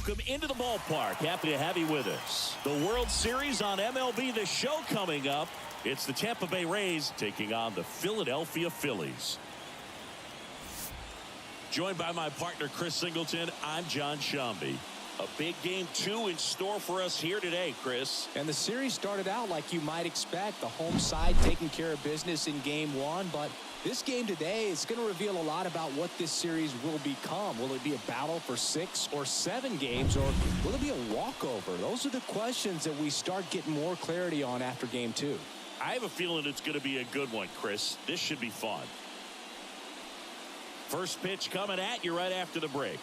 welcome into the ballpark. Happy to have you with us. The World Series on MLB The Show coming up. It's the Tampa Bay Rays taking on the Philadelphia Phillies. Joined by my partner, Chris Singleton, I'm John Shambi. A big game 2 in store for us here today, Chris. And the series started out like you might expect. The home side taking care of business in game 1. But this game today is going to reveal a lot about what this series will become. Will it be a battle for 6 or 7 games, or will it be a walkover? Those are the questions that we start getting more clarity on after game 2. I have a feeling it's going to be a good one, Chris. This should be fun. First pitch coming at you right after the break.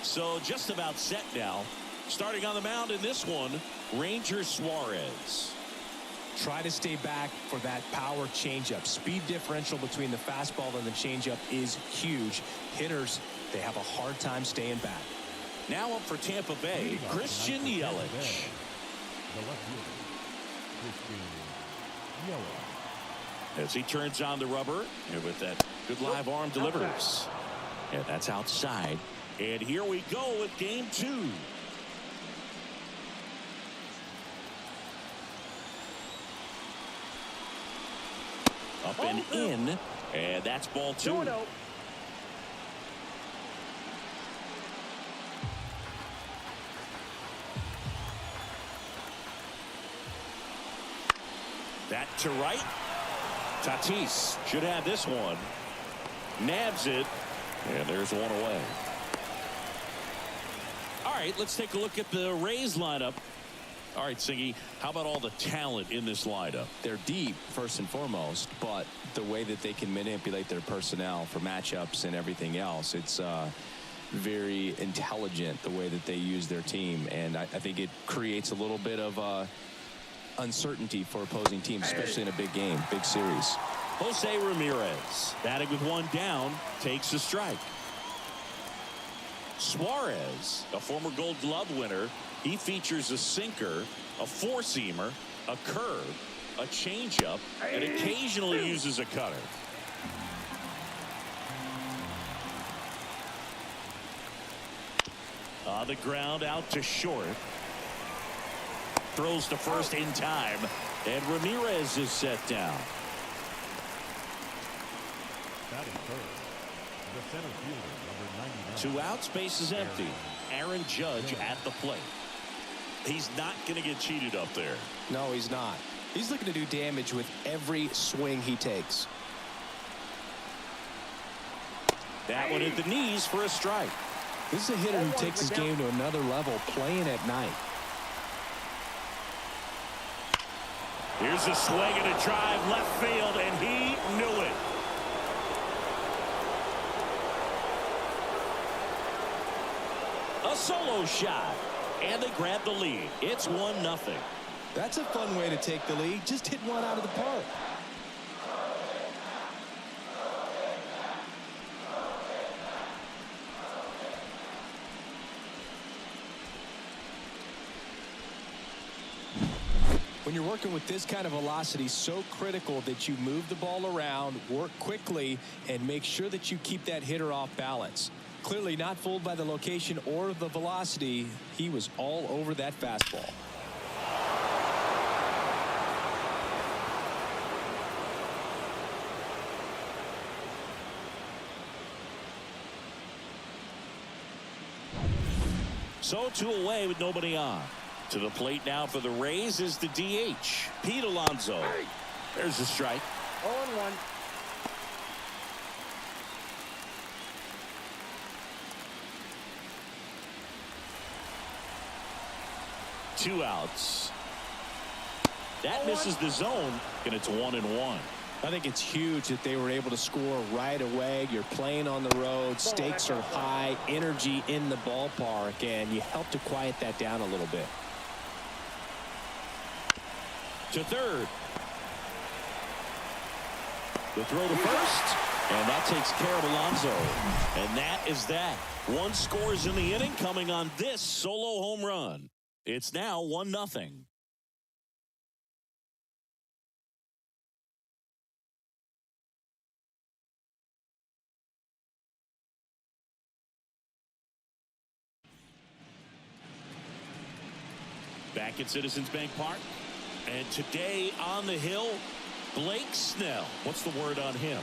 So just about set now. Starting on the mound in this one, Ranger Suarez. Try to stay back for that power changeup. Speed differential between the fastball and the changeup is huge. Hitters, they have a hard time staying back. Now up for Tampa Bay, Christian Yelich. As he turns on the rubber, and with that good live arm delivers. And that's outside. And here we go with game 2. Up and in, and that's ball 2. That to right. Tatis should have this one. Nabs it, and there's one away. All right, let's take a look at the Rays lineup. All right, Singy, how about all the talent in this lineup? They're deep, first and foremost, but the way that they can manipulate their personnel for matchups and everything else, it's very intelligent the way that they use their team. And I think it creates a little bit of uncertainty for opposing teams, especially in a big game, big series. Jose Ramirez, batting with one down, takes a strike. Suarez, a former Gold Glove winner, he features a sinker, a four-seamer, a curve, a changeup, and occasionally uses a cutter. On the ground, out to short. Throws to first in time, and Ramirez is set down. The center fielder, number 99. 2 outs, base is empty. Aaron Judge at the plate. He's not going to get cheated up there. No, he's not. He's looking to do damage with every swing he takes. That one at the knees for a strike. This is a hitter who takes his game to another level, playing at night. Here's a swing and a drive left field, and he knew it. A solo shot, and they grab the lead. It's 1-0. That's a fun way to take the lead. Just hit one out of the park. When you're working with this kind of velocity, so critical that you move the ball around, work quickly, and make sure that you keep that hitter off balance. Clearly not fooled by the location or the velocity. He was all over that fastball. So 2 away with nobody on. To the plate now for the Rays is the DH, Pete Alonso. There's a strike. 0-1. Two outs. That misses the zone, and it's 1-1. I think it's huge that they were able to score right away. You're playing on the road. Stakes are high. Energy in the ballpark, and you help to quiet that down a little bit. To third. The throw to first, and that takes care of Alonso. And that is that. 1 scores in the inning, coming on this solo home run. It's now 1-0. Back at Citizens Bank Park. And today on the hill, Blake Snell. What's the word on him?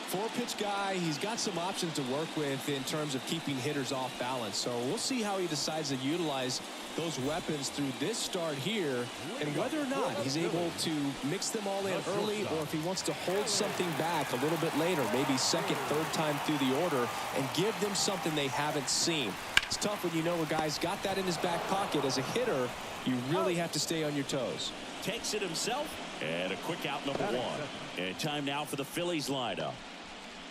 Four-pitch guy. He's got some options to work with in terms of keeping hitters off balance. So we'll see how he decides to utilize those weapons through this start here and whether or not he's able to mix them all in early or if he wants to hold something back a little bit later, maybe second, third time through the order and give them something they haven't seen. It's tough when you know a guy's got that in his back pocket. As a hitter, you really have to stay on your toes. Takes it himself. And a quick out, number one. And time now for the Phillies lineup.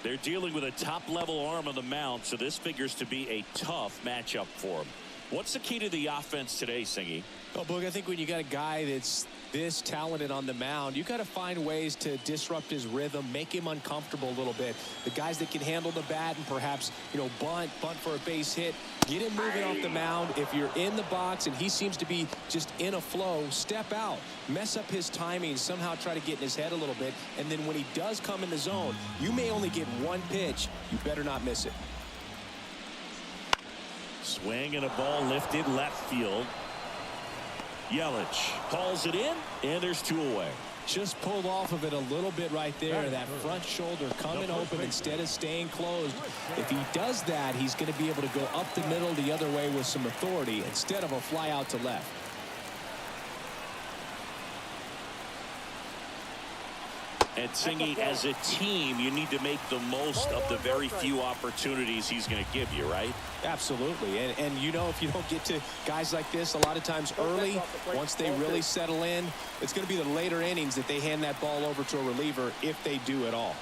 They're dealing with a top-level arm on the mound, so this figures to be a tough matchup for him. What's the key to the offense today, Singy? Oh, Boog, I think when you got a guy that's this talented on the mound, you got to find ways to disrupt his rhythm, make him uncomfortable a little bit. The guys that can handle the bat and perhaps, bunt for a base hit, get him moving off the mound. If you're in the box and he seems to be just in a flow, step out, mess up his timing, somehow try to get in his head a little bit. And then when he does come in the zone, you may only get one pitch. You better not miss it. Swing and a ball lifted left field. Yelich hauls it in, and there's two away. Just pulled off of it a little bit right there. That front shoulder coming open instead of staying closed. If he does that, he's going to be able to go up the middle the other way with some authority instead of a fly out to left. And Singy, as a team, you need to make the most of the very few opportunities he's going to give you, right? Absolutely. And if you don't get to guys like this a lot of times early, once they really settle in, it's going to be the later innings that they hand that ball over to a reliever if they do at all.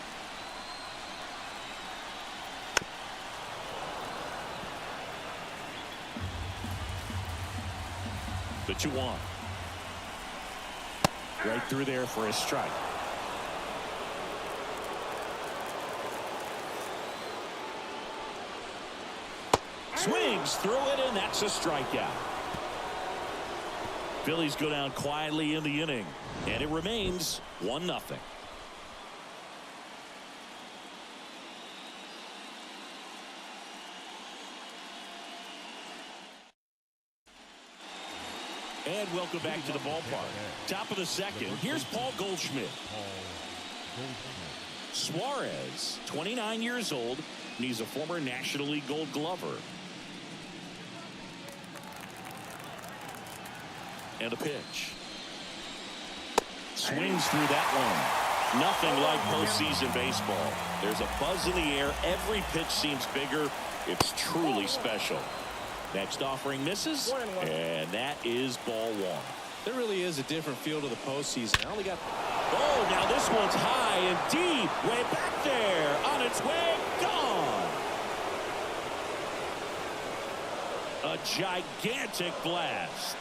The 2-1. Right through there for a strike. Swings through it, and that's a strikeout. Phillies go down quietly in the inning, and it remains 1-0. And welcome back to the ballpark. Top of the second. Here's Paul Goldschmidt. Suarez, 29 years old, and he's a former National League Gold Glover. And a pitch. Swings through that one. Nothing like postseason baseball. There's a buzz in the air. Every pitch seems bigger. It's truly special. Next offering misses, and that is ball one. There really is a different feel to the postseason. I only got... Oh, now this one's high and deep. Way back there. On its way. Gone. A gigantic blast.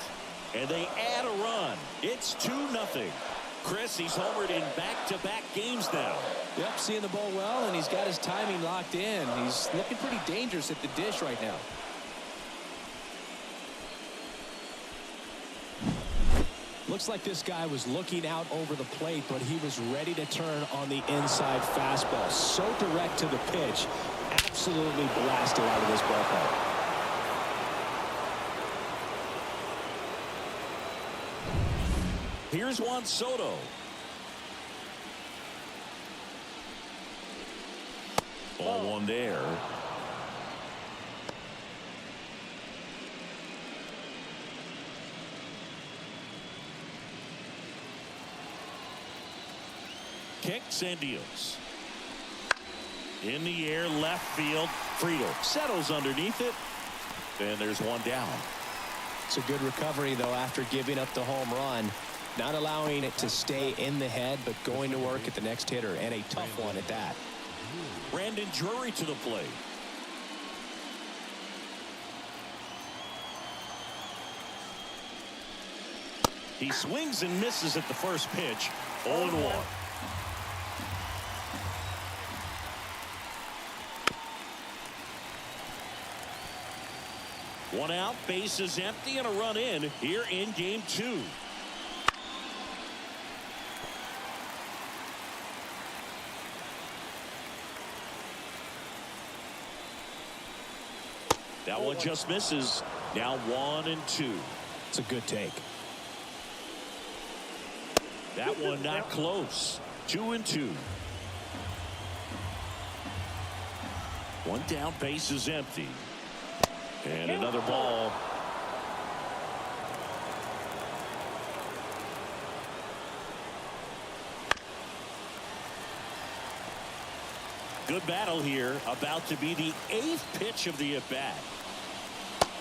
And they add a run. It's 2-0. Chris, he's homered in back-to-back games now. Yep, seeing the ball well, and he's got his timing locked in. He's looking pretty dangerous at the dish right now. Looks like this guy was looking out over the plate, but he was ready to turn on the inside fastball. So direct to the pitch. Absolutely blasted out of this ballpark. Here's Juan Soto. Ball one there. Kicks and deals. In the air, left field. Friedel settles underneath it. And there's one down. It's a good recovery, though, after giving up the home run. Not allowing it to stay in the head, but going to work at the next hitter, and a tough one at that. Brandon Drury to the plate. He swings and misses at the first pitch. 0-1. One out, bases empty, and a run in here in game 2. That one just misses. Now 1-2. It's a good take. That one not close. 2-2. One down, base is empty. And another ball. Good battle here. About to be the 8th pitch of the at-bat.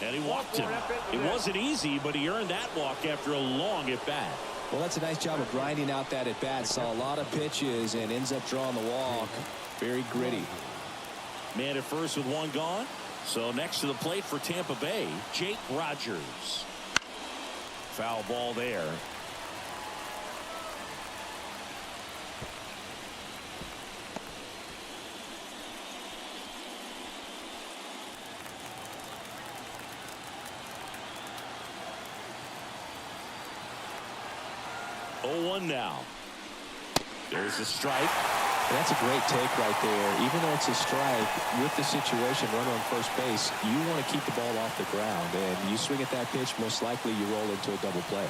And he walked him. It wasn't easy, but he earned that walk after a long at-bat. Well, that's a nice job of grinding out that at-bat. Saw a lot of pitches and ends up drawing the walk. Very gritty. Man at first with one gone. So next to the plate for Tampa Bay, Jake Rogers. Foul ball there. Oh, 1 now. There's a strike. That's a great take right there. Even though it's a strike, with the situation, runner on first base, you want to keep the ball off the ground. And you swing at that pitch, most likely you roll into a double play.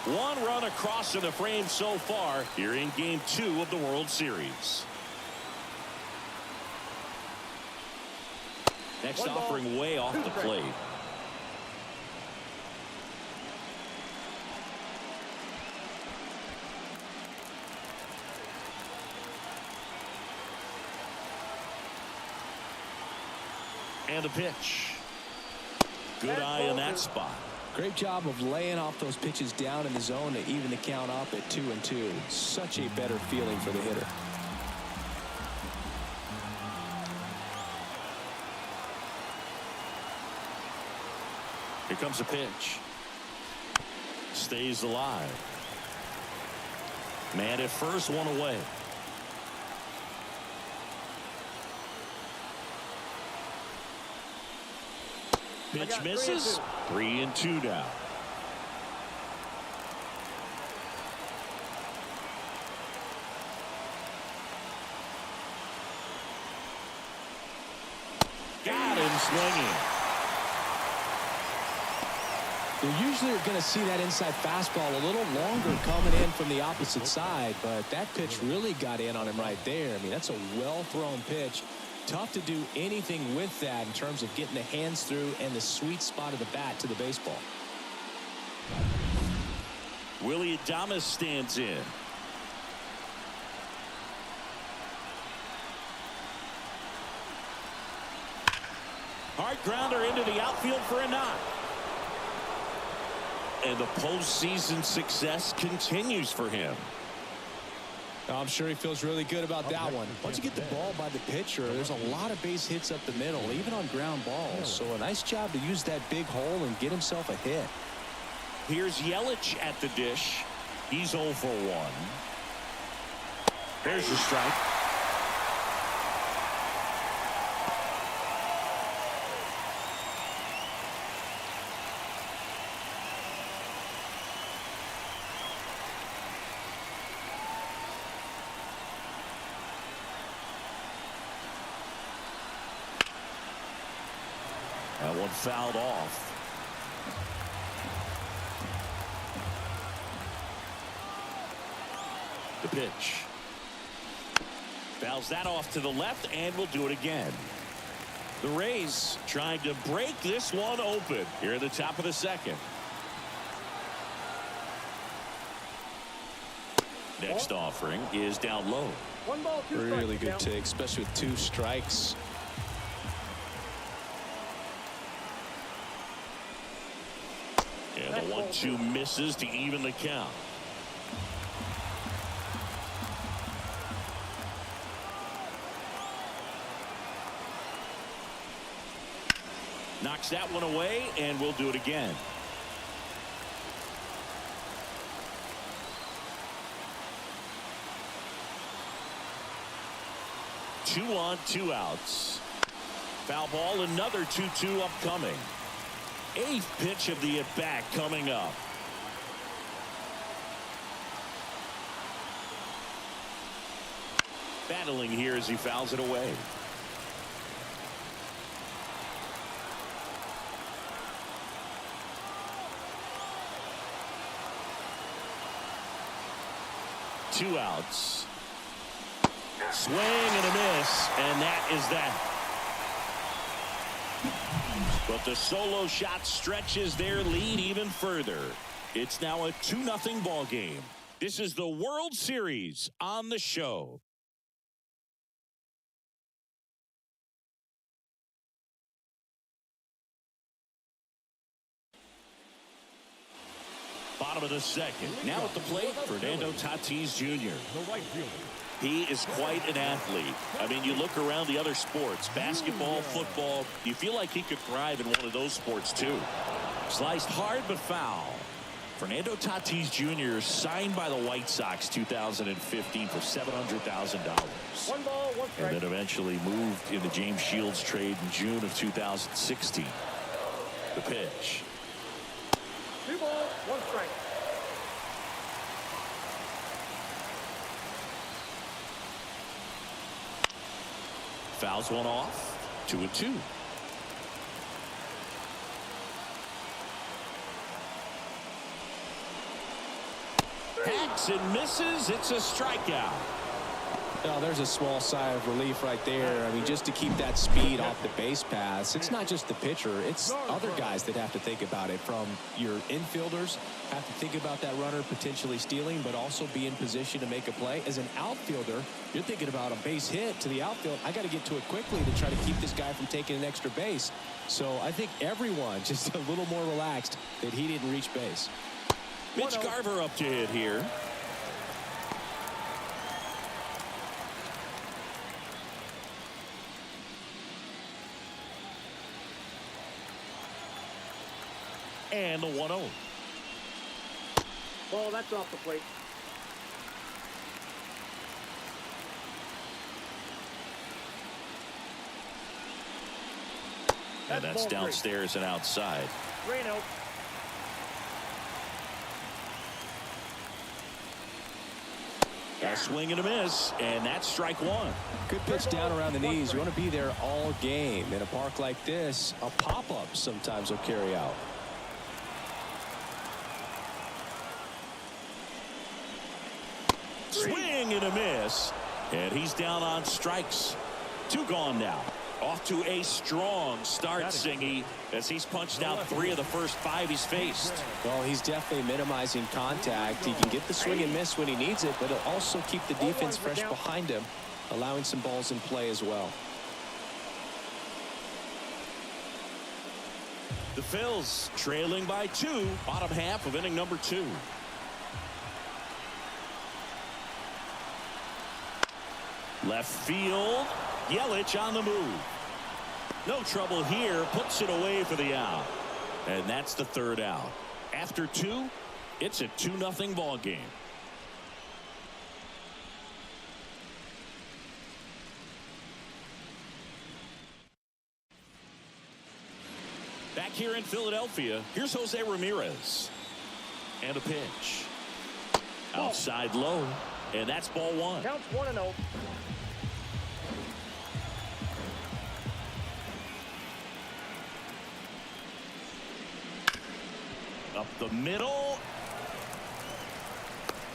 One run across in the frame so far here in game 2 of the World Series. Next offering way off the plate. And a pitch. Good eye in that spot. Great job of laying off those pitches down in the zone to even the count up at 2-2. Such a better feeling for the hitter. Here comes a pitch. Stays alive. Man at first, one away. Pitch misses. 3-2 now. Got him swinging. You usually are going to see that inside fastball a little longer coming in from the opposite side, but that pitch really got in on him right there. I mean, that's a well-thrown pitch. Tough to do anything with that in terms of getting the hands through and the sweet spot of the bat to the baseball. Willy Adames stands in. Hard grounder into the outfield for a knock. And the postseason success continues for him. I'm sure he feels really good about that one. Once you get the ball by the pitcher, there's a lot of base hits up the middle, even on ground balls. So a nice job to use that big hole and get himself a hit. Here's Yelich at the dish. He's 0 for 1. There's the strike. That one fouled off. The pitch. Fouls that off to the left, and we'll do it again. The Rays trying to break this one open here at the top of the second. Next offering is down low. Really good take, especially with 2 strikes. And the 1-2 misses to even the count. Knocks that one away, and we'll do it again. Two on, 2 outs. Foul ball, another 2-2 upcoming. Eighth pitch of the at-bat coming up. Battling here as he fouls it away. Two outs. Swing and a miss, and that is that. But the solo shot stretches their lead even further. It's now a 2-0 ball game. This is the World Series on the show. Bottom of the second. Now at the plate, Fernando Tatis Jr. The right fielder. He is quite an athlete. I mean, you look around the other sports, basketball, football, you feel like he could thrive in one of those sports too. Sliced hard but foul. Fernando Tatis Jr. signed by the White Sox 2015 for $700,000. 1 ball, 1 strike. And then eventually moved in the James Shields trade in June of 2016. The pitch. 2 balls, 1 strike. Fouls one off. 2-2. Hacks and misses. It's a strikeout. Well, there's a small sigh of relief right there. I mean, just to keep that speed off the base paths. It's not just the pitcher. It's other guys that have to think about it. From your infielders have to think about that runner potentially stealing, but also be in position to make a play. As an outfielder, you're thinking about a base hit to the outfield. I got to get to it quickly to try to keep this guy from taking an extra base. So I think everyone just a little more relaxed that he didn't reach base. Mitch Garver up to hit here. And the 1-0. Ball, that's off the plate. And that's ball downstairs and outside. 3-0. A swing and a miss, and that's strike one. Good pitch down around the knees. You want to be there all game. In a park like this, a pop-up sometimes will carry out. Swing and a miss, and he's down on strikes. 2 gone now. Off to a strong start, Singy, as he's punched out 3 of the first 5 he's faced. Well, he's definitely minimizing contact. He can get the swing and miss when he needs it, but it'll also keep the defense fresh behind him, allowing some balls in play as well. The Phils trailing by 2, bottom half of inning number 2. Left field, Yelich on the move. No trouble here, puts it away for the out. And that's the 3rd out. After 2, it's a 2-0 ball game. Back here in Philadelphia, here's Jose Ramirez. And a pitch. Outside low, and that's ball 1. Counts 1-0. Up the middle.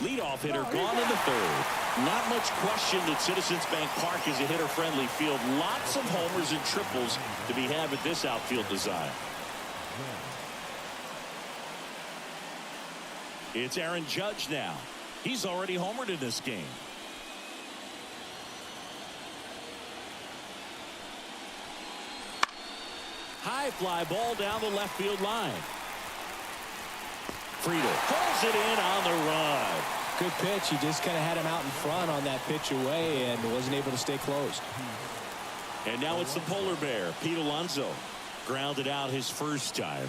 Leadoff hitter gone in the 3rd. Not much question that Citizens Bank Park is a hitter-friendly field. Lots of homers and triples to be had with this outfield design. It's Aaron Judge now. He's already homered in this game. High fly ball down the left field line. Friedel pulls it in on the run. Good pitch. He just kind of had him out in front on that pitch away and wasn't able to stay close. And now it's the polar bear, Pete Alonso. Grounded out his first time.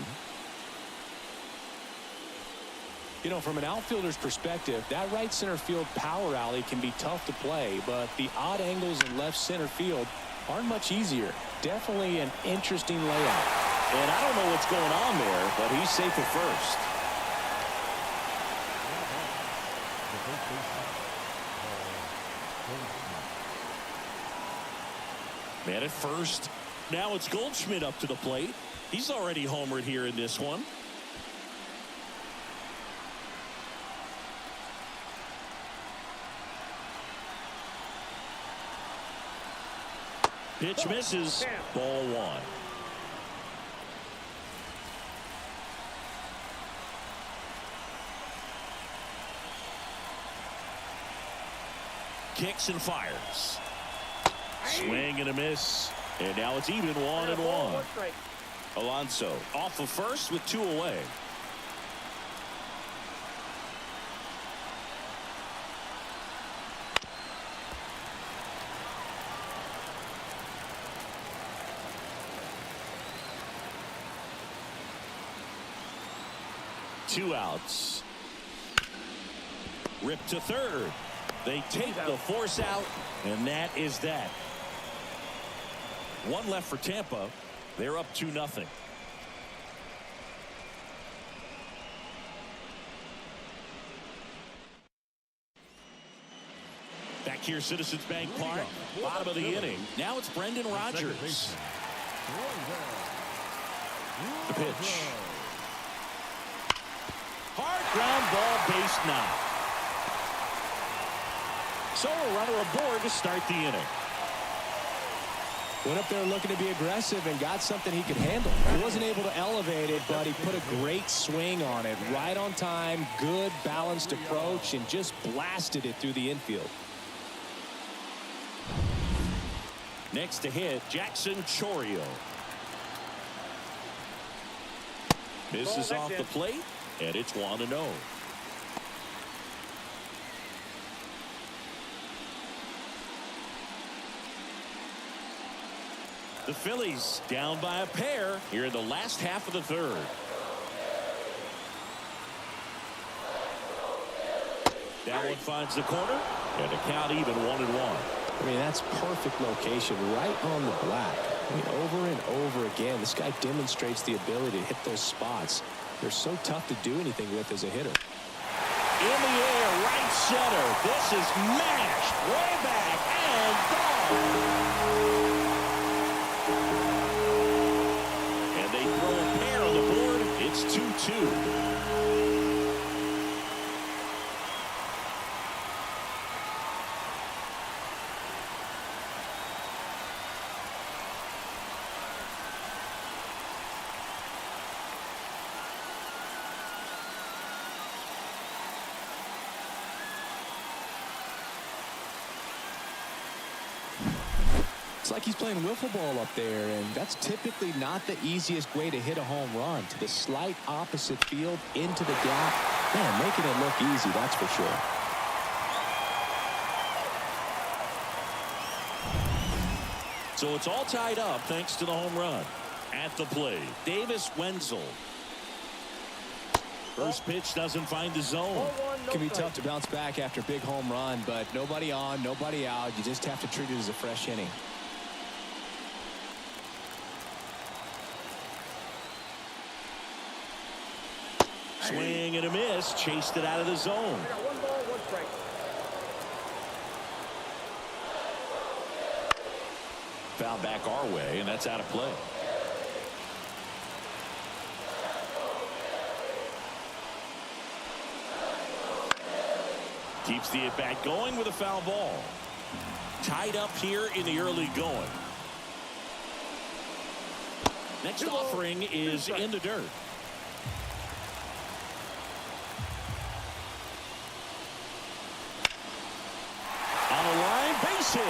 You know, from an outfielder's perspective, that right center field power alley can be tough to play, but the odd angles in left center field aren't much easier. Definitely an interesting layout. And I don't know what's going on there, but he's safe at first. The first baseman, Goldschmidt. Man at first. Now it's Goldschmidt up to the plate. He's already homered here in this one. Pitch misses. Ball one. Kicks and fires. Swing and a miss. And now it's even 1-1. Alonso off of first with 2 away. Two outs. Rip to third. They take the force out, and that is that. One left for Tampa. They're up 2-0. Back here, Citizens Bank Park, bottom of the inning. Now it's Brendan Rodgers. The pitch. Hard ground ball, base knock. So a runner aboard to start the inning. Went up there looking to be aggressive and got something he could handle. He wasn't able to elevate it, but he put a great swing on it. Right on time, good balanced approach, and just blasted it through the infield. Next to hit, Jackson Chourio. Misses off the plate, and it's 1-0. The Phillies down by a pair here in the last half of the third. That one finds the corner, and the count even 1-1. I mean, that's perfect location right on the black. I mean, over and over again, this guy demonstrates the ability to hit those spots. They're so tough to do anything with as a hitter. In the air, right center. This is mashed way back and gone. And they throw a pair on the board. It's 2-2. It's like he's playing wiffle ball up there, and that's typically not the easiest way to hit a home run. To the slight opposite field, into the gap. Man, making it look easy, that's for sure. So it's all tied up thanks to the home run. At the plate, Davis Wenzel. First pitch doesn't find the zone. It can be tough to bounce back after a big home run, but nobody on, nobody out. You just have to treat it as a fresh inning. Swing and a miss. Chased it out of the zone. One ball, one strike. Foul back our way, and that's out of play. Keeps the at-bat going with a foul ball. Tied up here in the early going. Next offering is in the dirt. On a line, base hit.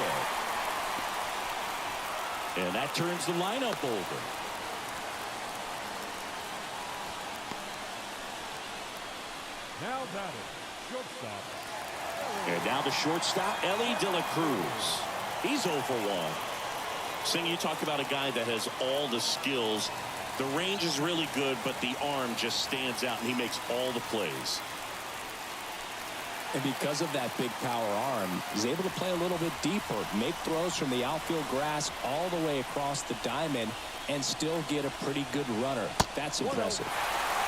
And that turns the lineup over. Now batting, shortstop. And now the shortstop, Elly De La Cruz. He's 0 for 1. Sing, you talk about a guy that has all the skills. The range is really good, but the arm just stands out, and he makes all the plays. And because of that big power arm, he's able to play a little bit deeper, make throws from the outfield grass all the way across the diamond, and still get a pretty good runner. That's impressive.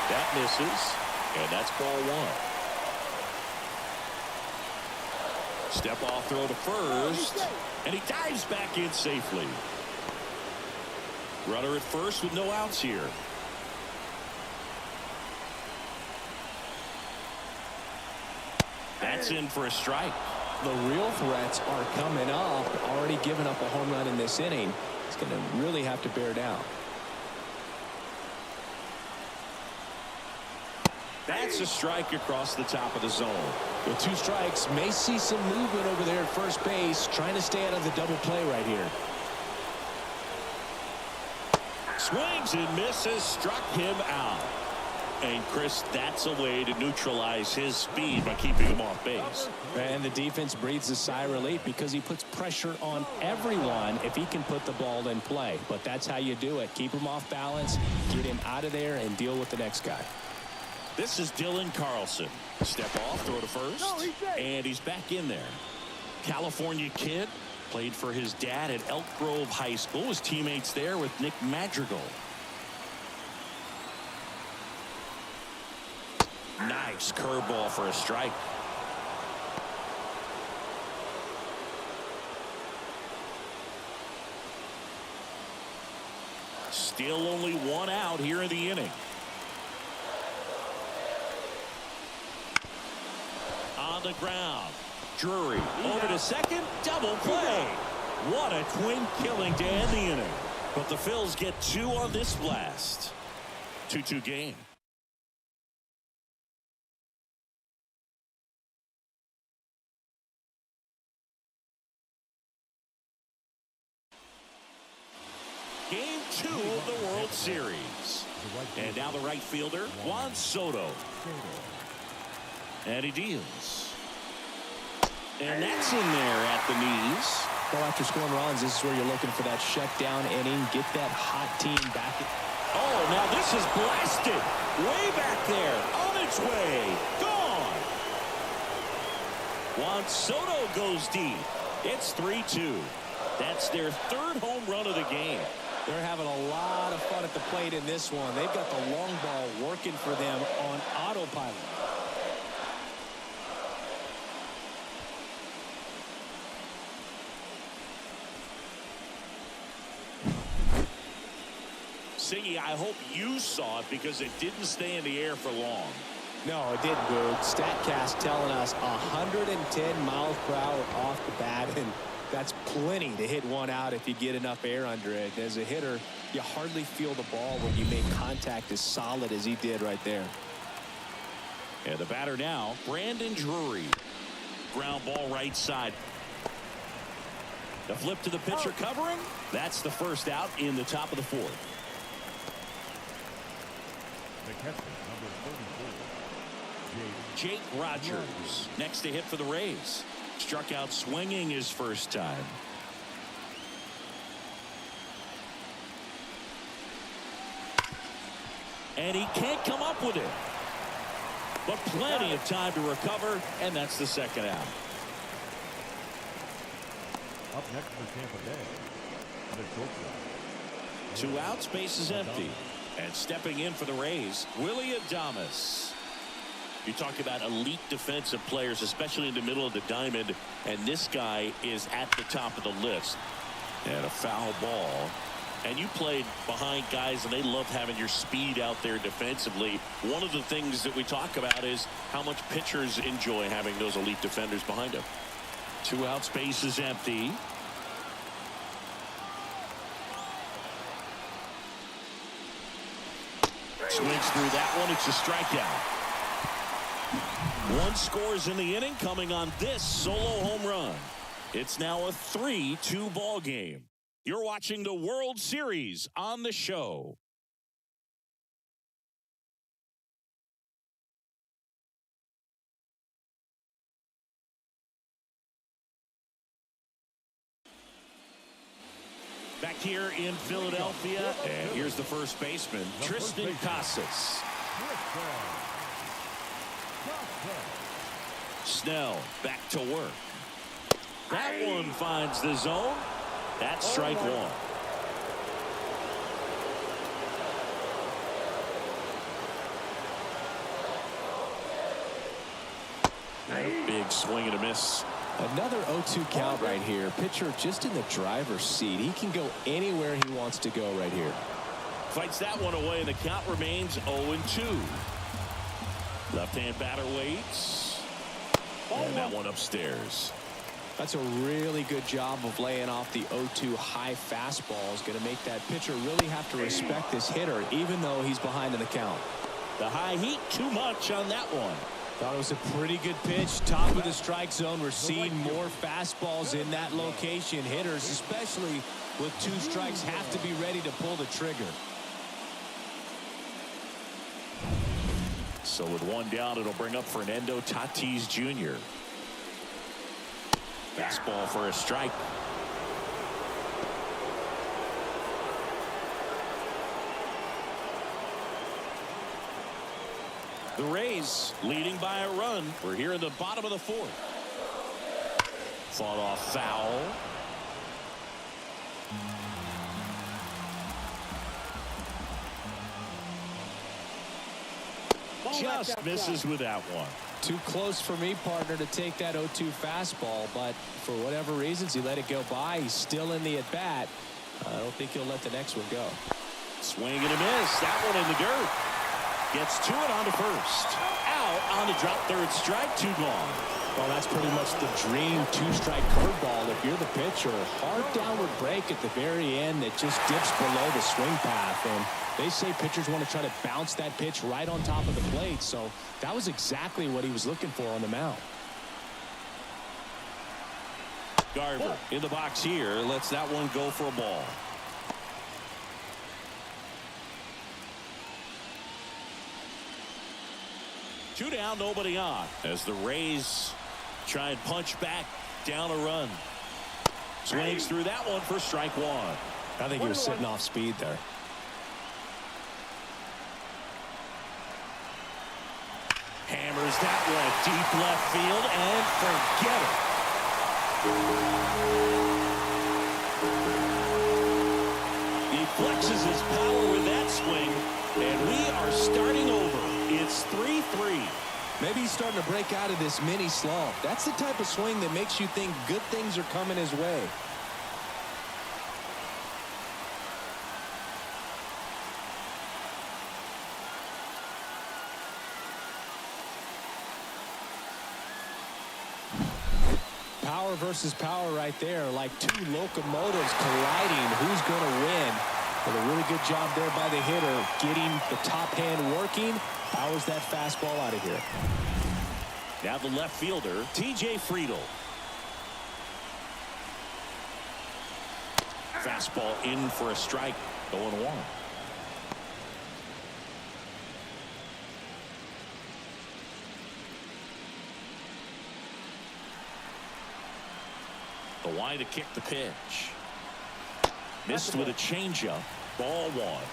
That misses, and that's ball one. Step off throw to first, and he dives back in safely. Runner at first with no outs here. That's in for a strike. The real threats are coming up. Already given up a home run in this inning. He's going to really have to bear down. That's a strike across the top of the zone. With 2 strikes, may see some movement over there at first base, trying to stay out of the double play right here. Swings and misses, struck him out. And Chris, that's a way to neutralize his speed by keeping him off base. And the defense breathes a sigh of relief because he puts pressure on everyone if he can put the ball in play. But that's how you do it. Keep him off balance, get him out of there, and deal with the next guy. This is Dylan Carlson. Step off, throw to first, and he's back in there. California kid, played for his dad at Elk Grove High School. His teammates there with Nick Madrigal. Nice curveball for a strike. Still only 1 out here in the inning. On the ground. Drury over to second. Double play. What a twin killing to end the inning. But the Phils get 2 on this blast. 2-2 game. Game 2 of the World Series. And now the right fielder, Juan Soto. And he deals. And that's in there at the knees. Well, after scoring runs, this is where you're looking for that shutdown inning. Get that hot team back. Oh, now this is blasted. Way back there. On its way. Gone. Juan Soto goes deep. It's 3-2. That's their 3rd home run of the game. They're having a lot of fun at the plate in this one. They've got the long ball working for them on autopilot. Siggy, I hope you saw it because it didn't stay in the air for long. No, it didn't, Boog. StatCast telling us 110 miles per hour off the bat, and that's plenty to hit one out if you get enough air under it. As a hitter, you hardly feel the ball when you make contact as solid as he did right there. And the batter now, Brandon Drury. Ground ball right side. The flip to the pitcher covering. That's the first out in the top of the 4th. The catcher, number 34, Jake Rogers, next to hit for the Rays. Struck out swinging his first time. And he can't come up with it. But plenty of time to recover, and that's the 2nd out. Up next for Tampa Bay, the shortstop. 2 outs, base is empty. And stepping in for the Rays, Willy Adames. You talk about elite defensive players, especially in the middle of the diamond, and this guy is at the top of the list. And a foul ball. And you played behind guys, and they love having your speed out there defensively. One of the things that we talk about is how much pitchers enjoy having those elite defenders behind them. 2 outs, base is empty. Swings through that one. It's a strikeout. 1 scores in the inning coming on this solo home run. It's now a 3-2 ball game. You're watching the World Series on the show. Back here in Philadelphia, and here's the first baseman, Triston Casas. Snell back to work. That one finds the zone. That's strike one. Big swing and a miss. Another 0-2 count right here. Pitcher just in the driver's seat. He can go anywhere he wants to go right here. Fights that one away, and the count remains 0-2. Left-hand batter waits. And that one upstairs. That's a really good job of laying off the 0-2 high fastball. Is going to make that pitcher really have to respect this hitter, even though he's behind in the count. The high heat, too much on that one. Thought it was a pretty good pitch. Top of the strike zone. We're seeing more fastballs in that location. Hitters, especially with 2 strikes, have to be ready to pull the trigger. So with 1 down, it'll bring up Fernando Tatis Jr. Fastball for a strike. The Rays leading by a run. We're here in the bottom of the 4th. Fought off foul. Just misses with that one. Too close for me, partner, to take that 0-2 fastball, but for whatever reasons, he let it go by. He's still in the at-bat. I don't think he'll let the next one go. Swing and a miss. That one in the dirt. Gets to it on to first. Out on the drop, 3rd strike, 2 gone. Well, that's pretty much the dream 2-strike curveball. If you're the pitcher, hard downward break at the very end that just dips below the swing path. And they say pitchers want to try to bounce that pitch right on top of the plate. So that was exactly what he was looking for on the mound. Garver in the box here. Lets that one go for a ball. Two down, nobody on. As the Rays try and punch back down a run. Swings through that one for strike 1. I think he was sitting off speed there. Hammers that one deep left field and forget it. He flexes his power with that swing, and we are starting over. It's 3-3. Maybe he's starting to break out of this mini slump. That's the type of swing that makes you think good things are coming his way. Power versus power right there, like 2 locomotives colliding. Who's going to win? But a really good job there by the hitter, getting the top hand working. Powers that fastball out of here. Now the left fielder, TJ Friedl. Fastball in for a strike, 0-1. The line to kick the pitch. Missed with a changeup. Ball 1.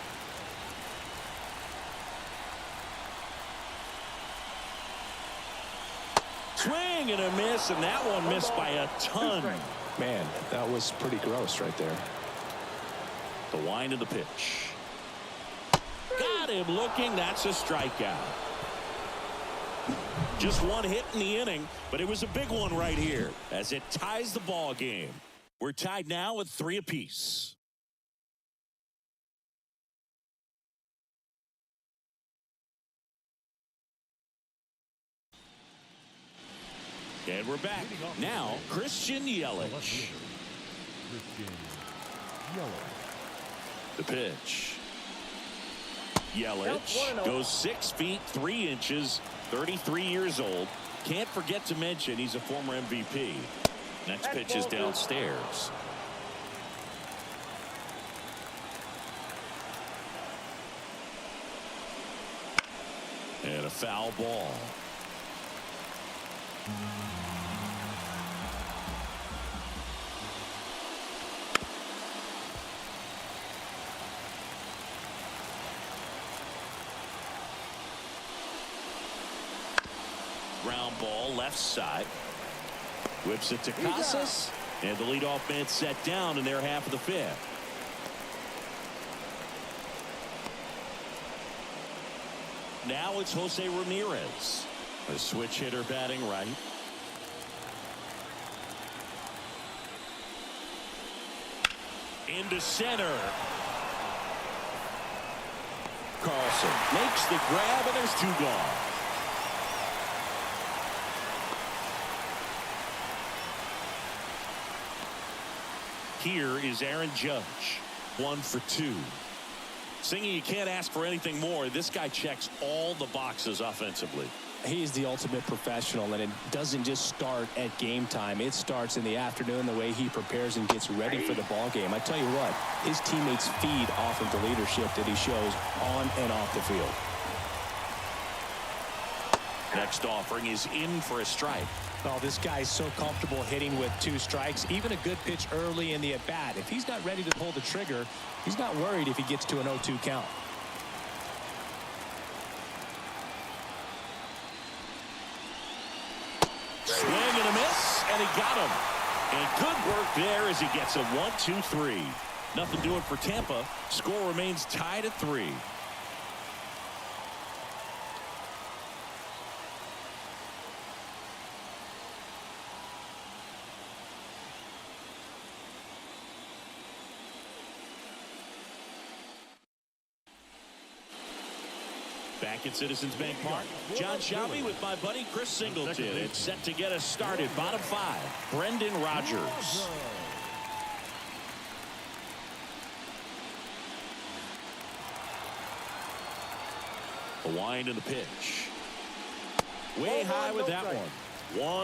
Swing and a miss, and that one missed by a ton. Man, that was pretty gross right there. The wind of the pitch. Got him looking. That's a strikeout. Just 1 hit in the inning, but it was a big one right here as it ties the ball game. We're tied now at 3 apiece. And we're back. Now, Christian Yelich. Christian Yelich. The pitch. Yelich goes 6 feet 3 inches, 33 years old. Can't forget to mention he's a former MVP. Next pitch is downstairs. And a foul ball. Ground ball left side. Whips it to Casas. And the leadoff man set down in their half of the fifth. Now it's Jose Ramirez. A switch hitter batting right. Into center. Carlson makes the grab, and there's two gone. Here is Aaron Judge. 1 for 2. Singy, you can't ask for anything more. This guy checks all the boxes offensively. He's the ultimate professional, and it doesn't just start at game time. It starts in the afternoon, the way he prepares and gets ready for the ball game. I tell you what, his teammates feed off of the leadership that he shows on and off the field. Next offering is in for a strike. Oh, this guy's so comfortable hitting with 2 strikes. Even a good pitch early in the at-bat. If he's not ready to pull the trigger, he's not worried if he gets to an 0-2 count. Swing and a miss, and he got him. And good work there as he gets a 1-2-3. Nothing doing for Tampa. Score remains tied at 3. Back at Citizens Bank Park, John Shelby with my buddy Chris Singleton. It's set to get us started. Bottom 5, Brendan Rodgers. A wind in the pitch. Way high with that one.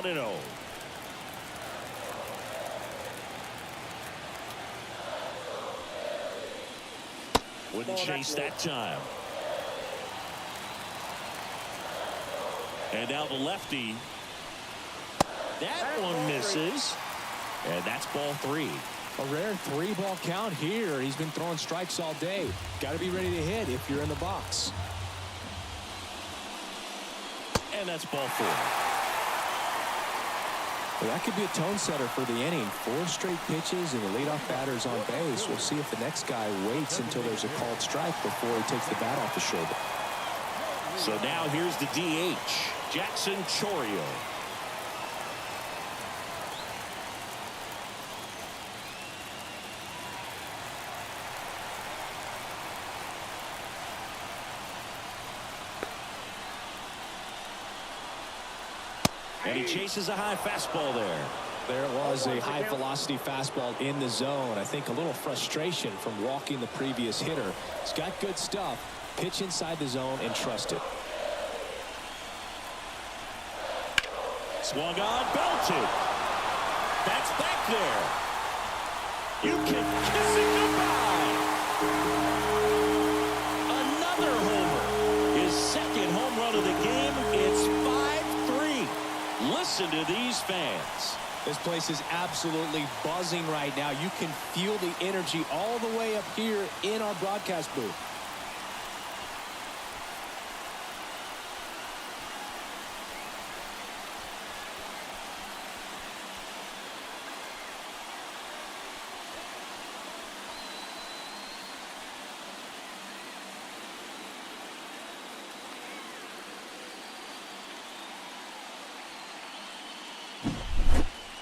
1-0. Wouldn't chase that time. And now the lefty. That one misses. And that's ball 3. A rare 3-ball count here. He's been throwing strikes all day. Got to be ready to hit if you're in the box. And that's ball 4. Well, that could be a tone setter for the inning. 4 straight pitches and the leadoff batter's on base. We'll see if the next guy waits until there's a called strike before he takes the bat off the shoulder. So now here's the DH, Jackson Chourio. And he chases a high fastball there. There was a high velocity fastball in the zone. I think a little frustration from walking the previous hitter. He's got good stuff. Pitch inside the zone and trust it. Swung on, belted. That's back there. You can kiss it goodbye. Another homer. His second home run of the game. It's 5-3. Listen to these fans. This place is absolutely buzzing right now. You can feel the energy all the way up here in our broadcast booth.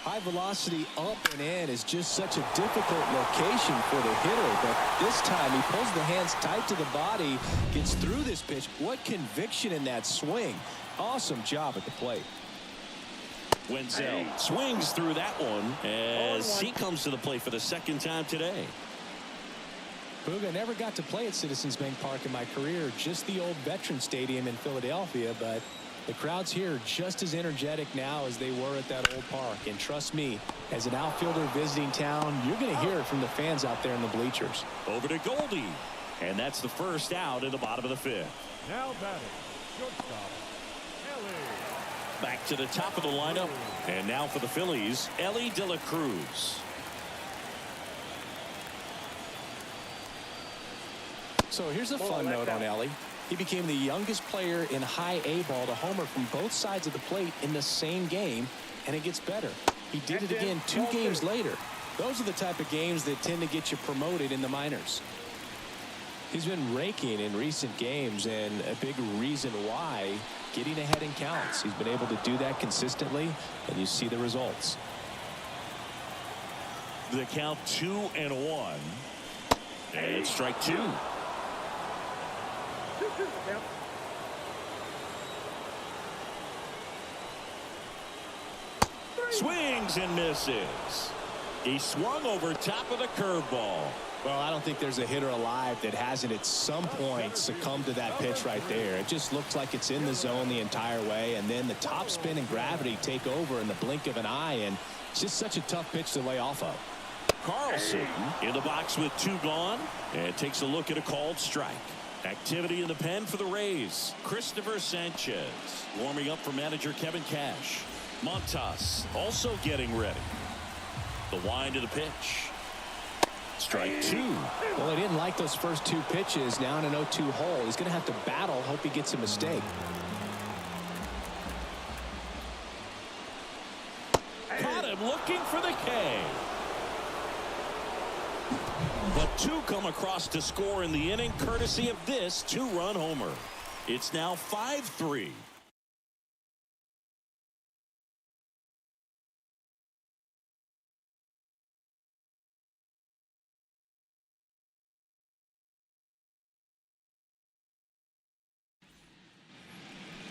High velocity up and in is just such a difficult location for the hitter, but this time he pulls the hands tight to the body, gets through this pitch. What conviction in that swing. Awesome job at the plate. Wenzel swings through that one as he comes to the plate for the second time today. Puga never got to play at Citizens Bank Park in my career, just the old Veteran Stadium in Philadelphia, but the crowds here are just as energetic now as they were at that old park. And trust me, as an outfielder visiting town, you're going to hear it from the fans out there in the bleachers. Over to Goldie. And that's the first out in the bottom of the 5th. Now batting, shortstop, Ellie. Back to the top of the lineup. And now for the Phillies, Ellie De La Cruz. So here's a fun note on Ellie. He became the youngest player in high A ball to homer from both sides of the plate in the same game, and it gets better. He did it again 2 games later. Those are the type of games that tend to get you promoted in the minors. He's been raking in recent games, and a big reason why, getting ahead in counts. He's been able to do that consistently, and you see the results. The count 2-1. And strike 2. 2-2 count. Swings and misses. He swung over top of the curveball. Well, I don't think there's a hitter alive that hasn't at some point succumbed to that pitch right there. It just looks like it's in the zone the entire way, and then the top spin and gravity take over in the blink of an eye, and it's just such a tough pitch to lay off of. Carlson in the box with 2 gone, and takes a look at a called strike. Activity in the pen for the Rays. Christopher Sanchez warming up for manager Kevin Cash. Montas also getting ready. The wind of the pitch. Strike 2. Well, he didn't like those first 2 pitches. Now in an 0-2 hole, he's going to have to battle, hope he gets a mistake. Caught him looking for the K. But 2 come across to score in the inning, courtesy of this 2-run homer. It's now 5-3.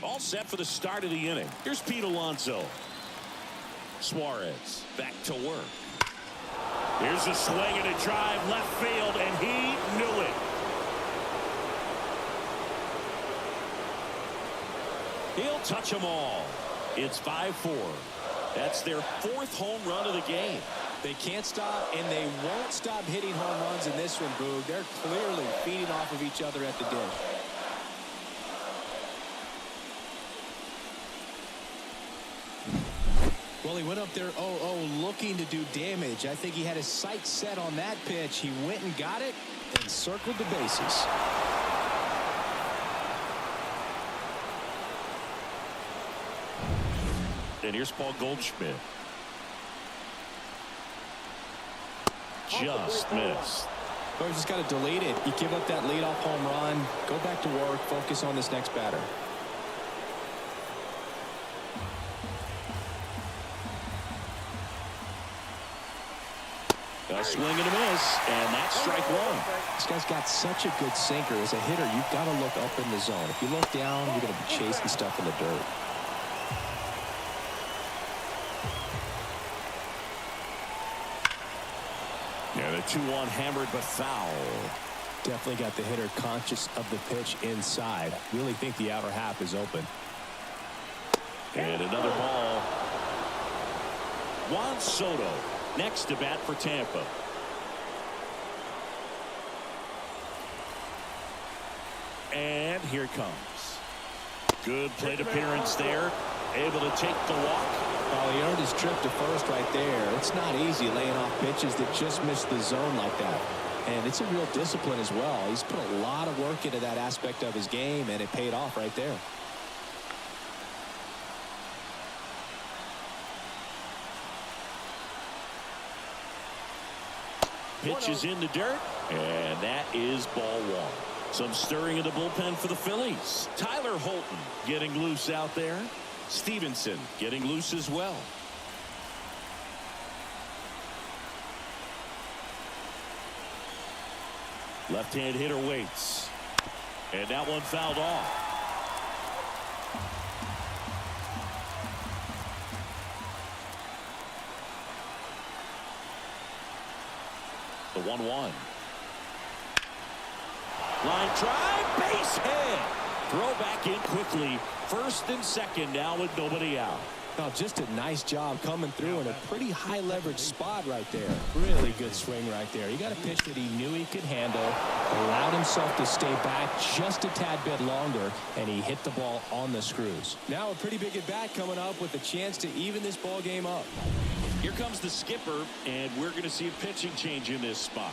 All set for the start of the inning. Here's Pete Alonso. Suarez back to work. Here's a swing and a drive left field, and he knew it. He'll touch them all. It's 5-4. That's their 4th home run of the game. They can't stop, and they won't stop hitting home runs in this one, Boog. They're clearly feeding off of each other at the dish. Well, he went up there 0-0 looking to do damage. I think he had his sights set on that pitch. He went and got it and circled the bases. And here's Paul Goldschmidt. Just missed. Well, he's just got to delete it. You give up that leadoff home run, go back to work, focus on this next batter. A swing and a miss, and that's strike 1. This guy's got such a good sinker. As a hitter, you've got to look up in the zone. If you look down, you're going to be chasing stuff in the dirt. And a 2-1 hammered but foul. Definitely got the hitter conscious of the pitch inside. Really think the outer half is open. And another ball. Juan Soto next to bat for Tampa. And here it comes. Good plate appearance there. Able to take the walk. Oh, he earned his trip to first right there. It's not easy laying off pitches that just miss the zone like that. And it's a real discipline as well. He's put a lot of work into that aspect of his game, and it paid off right there. Pitch is in the dirt, and that is ball 1. Some stirring in the bullpen for the Phillies. Tyler Holton getting loose out there. Stevenson getting loose as well. Left-hand hitter waits. And that one fouled off. The 1-1. Line drive, base hit. Throw back in quickly. First and second now with nobody out. Oh, just a nice job coming through in a pretty high leverage spot right there. Really good swing right there. He got a pitch that he knew he could handle, allowed himself to stay back just a tad bit longer, and he hit the ball on the screws. Now a pretty big at bat coming up with a chance to even this ball game up. Here comes the skipper, and we're going to see a pitching change in this spot.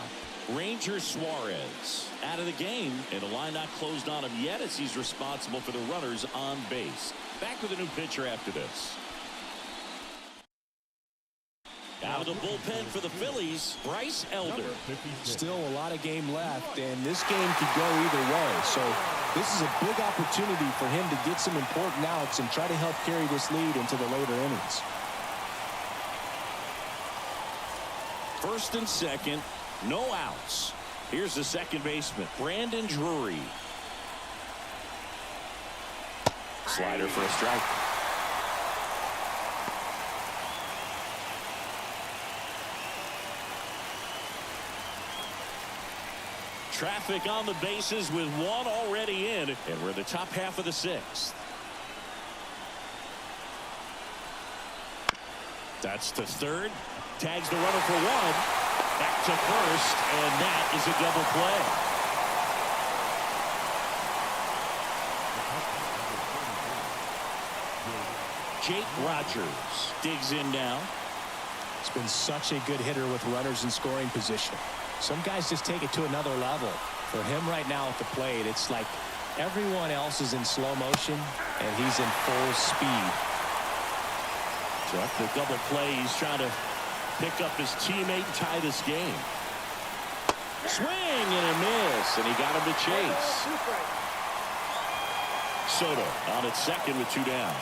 Ranger Suarez out of the game, and the line not closed on him yet as he's responsible for the runners on base. Back with a new pitcher after this. Out of the bullpen for the Phillies, Bryce Elder. Still a lot of game left, and this game could go either way. So this is a big opportunity for him to get some important outs and try to help carry this lead into the later innings. First and second, no outs. Here's the second baseman, Brandon Drury. Slider for a strike. Traffic on the bases with one already in, and we're in the top half of the sixth. That's to third. Tags the runner for one. Back to first, and that is a double play. Jake Rogers digs in now. It's been such a good hitter with runners in scoring position. Some guys just take it to another level. For him right now at the plate, it's like everyone else is in slow motion, and he's in full speed. So after the double play, he's trying to pick up his teammate and tie this game. Swing and a miss, and he got him to chase. Soto on at second with two down.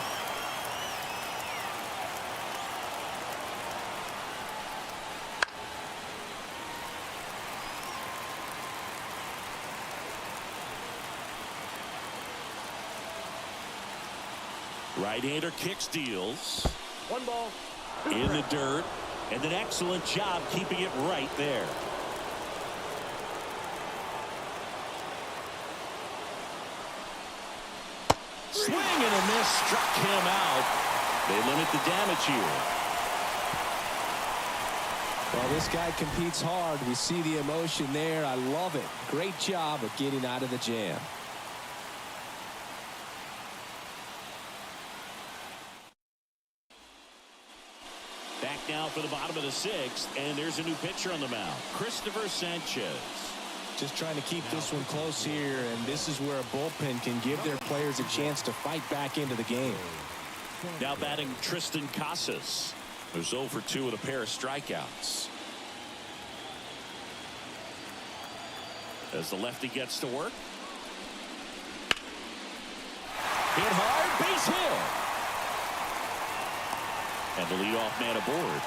Right-hander kicks, deals. One ball. In the dirt, and an excellent job keeping it right there. Swing and a miss, struck him out. They limit the damage here. Well, this guy competes hard. We see the emotion there. I love it. Great job of getting out of the jam. Back now for the bottom of the sixth, and there's a new pitcher on the mound, Christopher Sanchez. Just trying to keep this one close here, and this is where a bullpen can give their players a chance to fight back into the game. Now batting Tristan Casas, who's 0 for 2 with a pair of strikeouts. As the lefty gets to work. Hit hard, base hit. And the leadoff man aboard.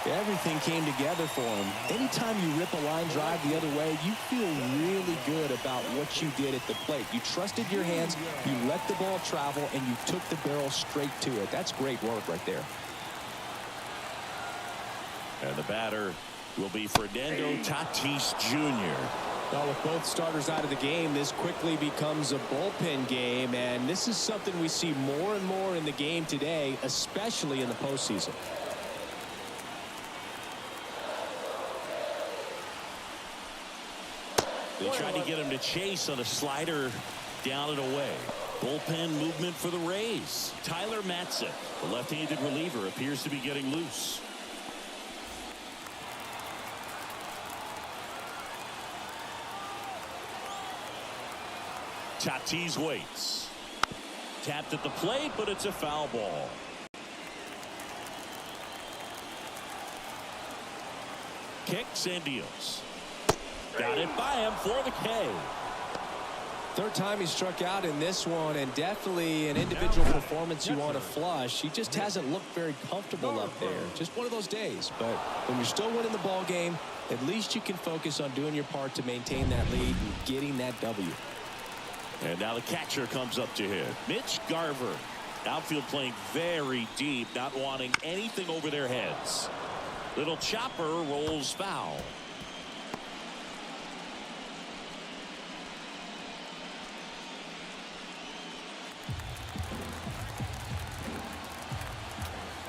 Everything came together for him. Anytime you rip a line drive the other way, you feel really good about what you did at the plate. You trusted your hands, you let the ball travel, and you took the barrel straight to it. That's great work right there. And the batter will be Fernando Tatis Jr. Well, with both starters out of the game, this quickly becomes a bullpen game, and this is something we see more and more in the game today, especially in the postseason. They tried to get him to chase on a slider down and away. Bullpen movement for the Rays. Tyler Matzek, the left-handed reliever, appears to be getting loose. Tatis waits. Tapped at the plate, but it's a foul ball. Kicks and deals. Got it by him for the K. Third time he struck out in this one, and definitely an individual performance you want to flush. He just hasn't looked very comfortable up there. Just one of those days. But when you're still winning the ball game, at least you can focus on doing your part to maintain that lead and getting that W. And now the catcher comes up to hit. Mitch Garver. Outfield playing very deep, not wanting anything over their heads. Little chopper rolls foul.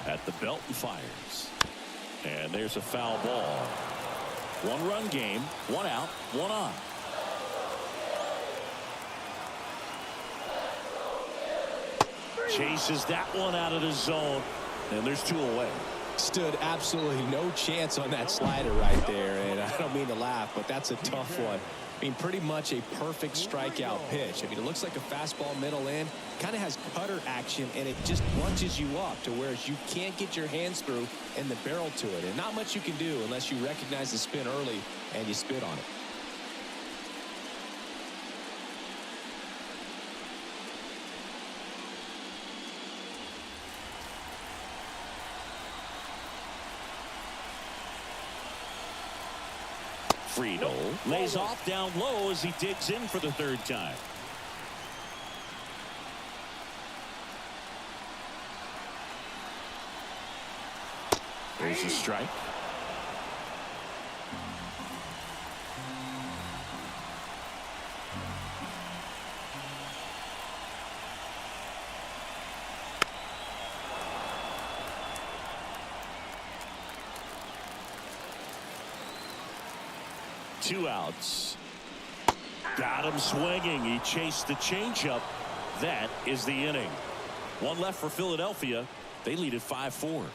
At the belt and fires. And there's a foul ball. 1-run game, 1 out, 1 on. Chases that one out of the zone, and there's 2 away. stood absolutely no chance on that slider right there, and I don't mean to laugh, but that's a tough one. I mean, pretty much a perfect strikeout pitch. I mean, it looks like a fastball middle in, kind of has cutter action, and it just bunches you up to where you can't get your hands through and the barrel to it, and not much you can do unless you recognize the spin early and you spit on it. Friedl lays off down low as he digs in for the third time. There's a strike. Two outs. Got him swinging. He chased the changeup. That is the inning. One left for Philadelphia. They lead at 5-4.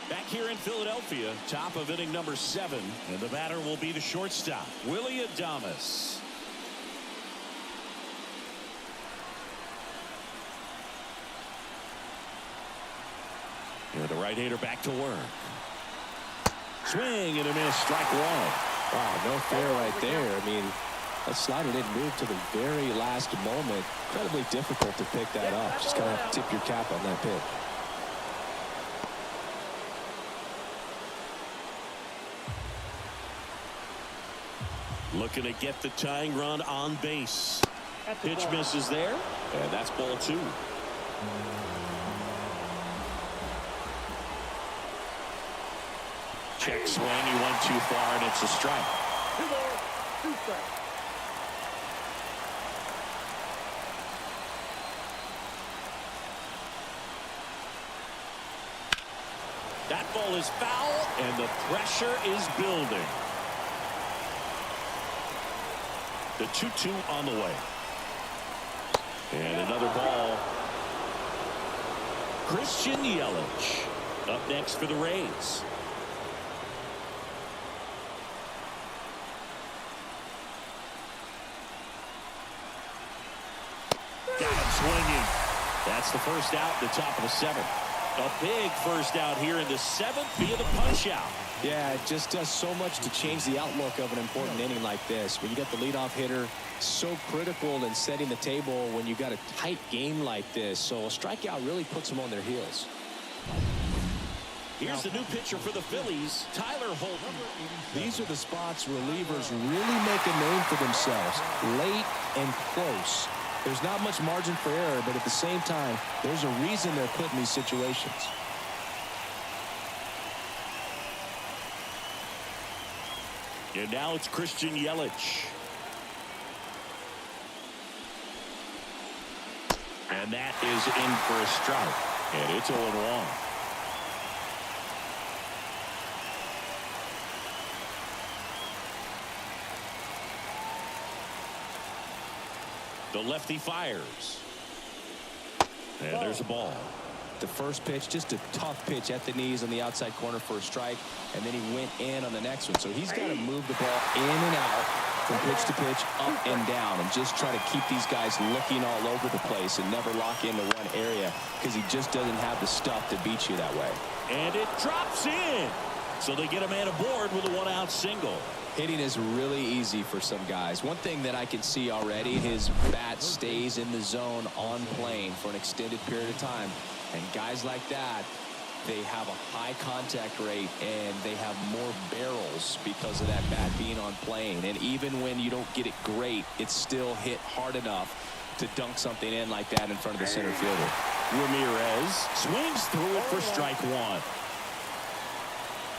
Back here in Philadelphia, top of inning number 7, and the batter will be the shortstop, Willy Adames. Here the right-hander back to work. Swing and a miss, strike one. Wow, no fair right there. I mean, that slider didn't move to the very last moment. Incredibly difficult to pick that up. Just kind of tip your cap on that pitch. Looking to get the tying run on base. Pitch misses there, and that's ball 2. Check swing, he went too far, and it's a strike. 2 balls, 2 strikes. That ball is foul, and the pressure is building. The 2-2 on the way. And another ball. Christian Yelich up next for the Rays. Got him swinging. That's the first out, the top of the 7th. A big first out here in the 7th via the punch out. Yeah, it just does so much to change the outlook of an important inning like this. When you got the leadoff hitter, so critical in setting the table when you got a tight game like this. So a strikeout really puts them on their heels. Here's the new pitcher for the Phillies, Tyler Holton. These are the spots relievers really make a name for themselves, late and close. There's not much margin for error, but at the same time, there's a reason they're put in these situations. And now it's Christian Yelich. And that is in for a strike. And it's 0-1. The lefty fires. And there's a ball. The first pitch, just a tough pitch at the knees on the outside corner for a strike, and then he went in on the next one. So he's got to move the ball in and out from pitch to pitch, up and down, and just try to keep these guys looking all over the place and never lock into one area because he just doesn't have the stuff to beat you that way. And it drops in. So they get a man aboard with a 1-out single. Hitting is really easy for some guys. One thing that I can see already, his bat stays in the zone on plane for an extended period of time. And guys like that, they have a high contact rate and they have more barrels because of that bat being on plane. And even when you don't get it great, it's still hit hard enough to dunk something in like that in front of the center fielder. Ramirez swings through it for strike 1.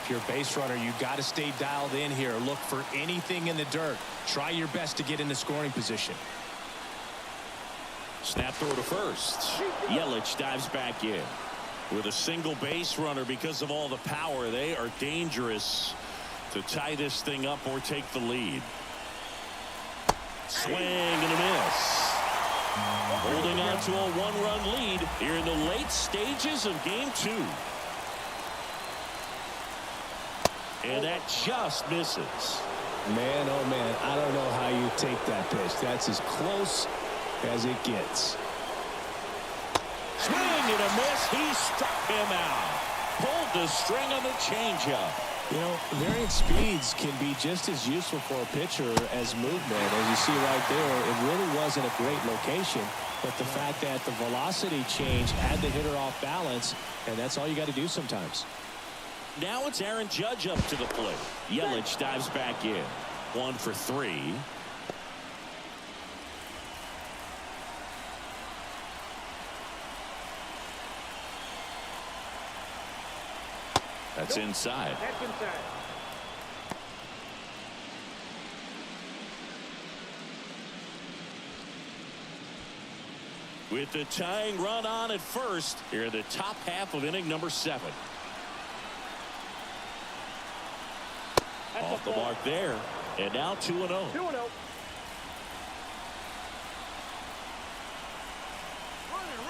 If you're a base runner, you got to stay dialed in here. Look for anything in the dirt. Try your best to get in the scoring position. Snap throw to first. Yelich dives back in. With a single base runner, because of all the power, they are dangerous to tie this thing up or take the lead. Swing and a miss. Holding on to a one-run lead here in the late stages of game 2. And that just misses. Man, oh man, I don't know how you take that pitch. That's as close as it gets. Swing and a miss. He struck him out. Pulled the string on the changeup. You know, varying speeds can be just as useful for a pitcher as movement. As you see right there, it really wasn't a great location, but the fact that the velocity change had the hitter off balance, and that's all you got to do sometimes. Now it's Aaron Judge up to the plate. Yelich dives back in. 1 for 3. That's inside. That's inside. With the tying run on at first, here in the top half of inning number 7. Off the mark there. And now 2-0. 2-0.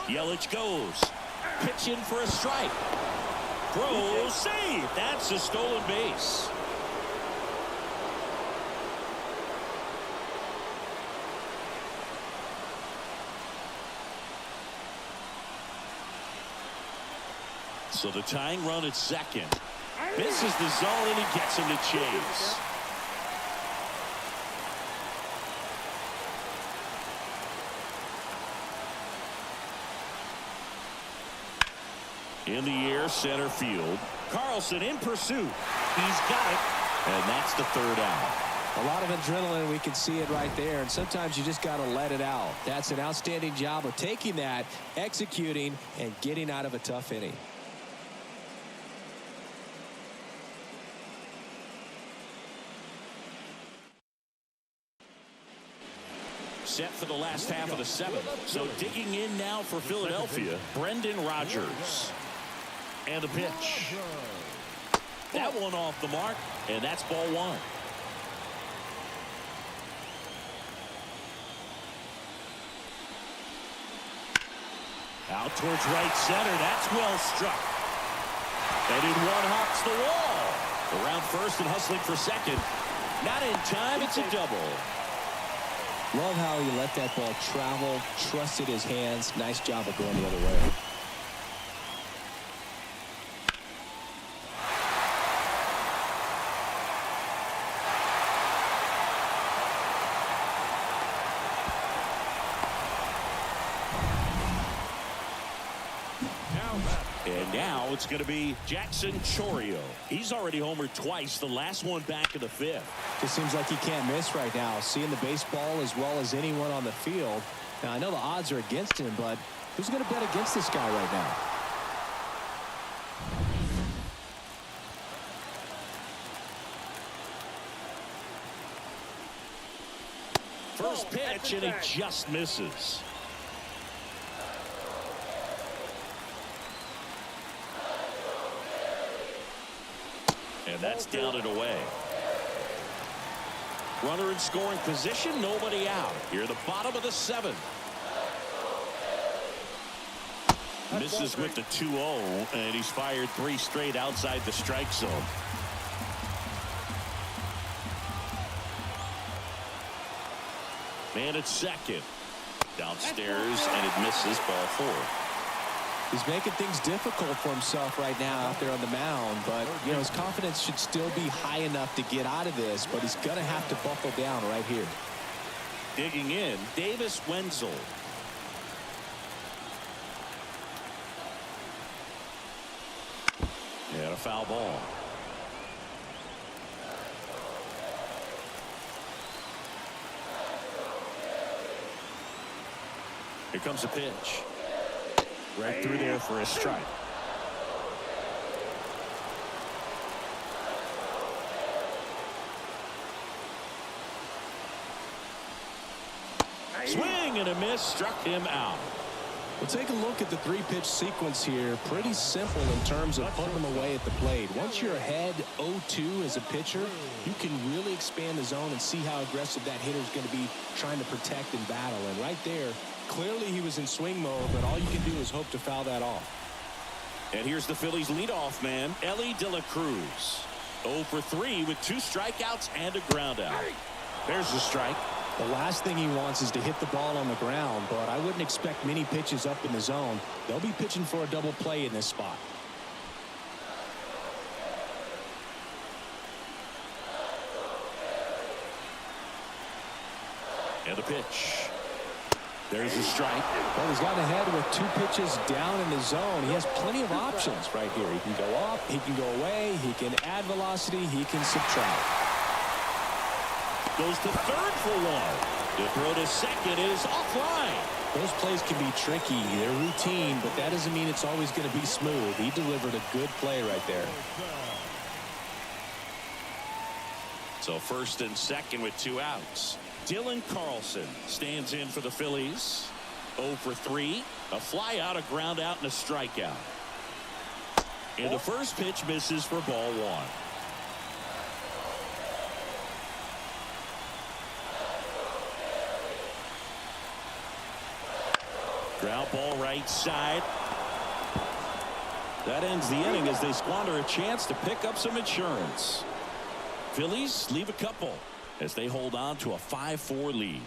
Yelich goes. Pitching for a strike. Throws, save. That's a stolen base. So the tying run at second. Misses the zone and he gets him to chase. In the air, center field. Carlson in pursuit. He's got it. And that's the 3rd out. A lot of adrenaline, we can see it right there, and sometimes you just got to let it out. That's an outstanding job of taking that, executing, and getting out of a tough inning. Set for the last half of the 7th. So digging in now for Philadelphia, Brendan Rodgers. And the pitch. That one off the mark, and that's ball 1. Out towards right center. That's well struck. And in one hops the wall. Around first and hustling for second. Not in time. It's a double. Love how he let that ball travel, trusted his hands. Nice job of going the other way. And now it's going to be Jackson Chourio. He's already homered twice, the last one back in the 5th. Just seems like he can't miss right now. Seeing the baseball as well as anyone on the field. Now, I know the odds are against him, but who's going to bet against this guy right now? First pitch, and he just misses. And that's down and away. Runner in scoring position, nobody out. Here at the bottom of the 7th. Misses with the 2-0, and he's fired 3 straight outside the strike zone. Man at second. Downstairs, and it misses ball 4. He's making things difficult for himself right now out there on the mound, but you know his confidence should still be high enough to get out of this, but he's going to have to buckle down right here. Digging in, Davis Wenzel. And a foul ball. Here comes a pitch. Right through there for a strike. Swing and a miss, struck him out. We'll take a look at the three-pitch sequence here. Pretty simple in terms of putting them away at the plate. Once you're ahead 0-2 as a pitcher, you can really expand the zone and see how aggressive that hitter is going to be trying to protect and battle. And right there, clearly he was in swing mode, but all you can do is hope to foul that off. And here's the Phillies leadoff man, Elly De La Cruz. 0 for 3 with 2 strikeouts and a ground out. There's the strike. The last thing he wants is to hit the ball on the ground, but I wouldn't expect many pitches up in the zone. They'll be pitching for a double play in this spot. And the pitch. There's a strike. Well, he's gotten ahead with 2 pitches down in the zone. He has plenty of options right here. He can go up, he can go away, he can add velocity, he can subtract. Goes to third for 1. The throw to second is offline. Those plays can be tricky. They're routine, but that doesn't mean it's always going to be smooth. He delivered a good play right there. So first and second with 2 outs. Dylan Carlson stands in for the Phillies. 0 for 3. A fly out, a ground out, and a strikeout. And the first pitch misses for ball 1. Ground ball right side. That ends the inning as they squander a chance to pick up some insurance. Phillies leave a couple as they hold on to a 5-4 lead.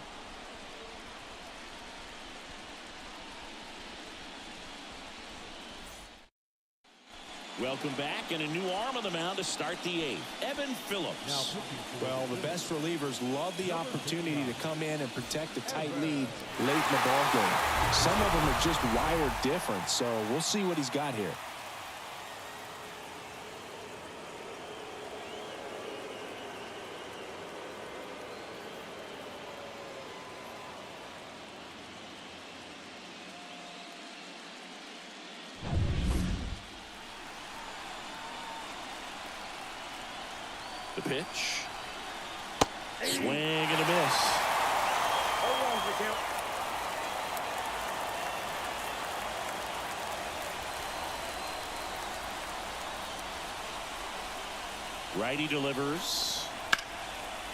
Welcome back, and a new arm on the mound to start the 8th. Evan Phillips. Well, the best relievers love the opportunity to come in and protect a tight lead late in the ball game. Some of them are just wired different, so we'll see what he's got here. The pitch. Swing and a miss. 0-1's the count. Righty delivers.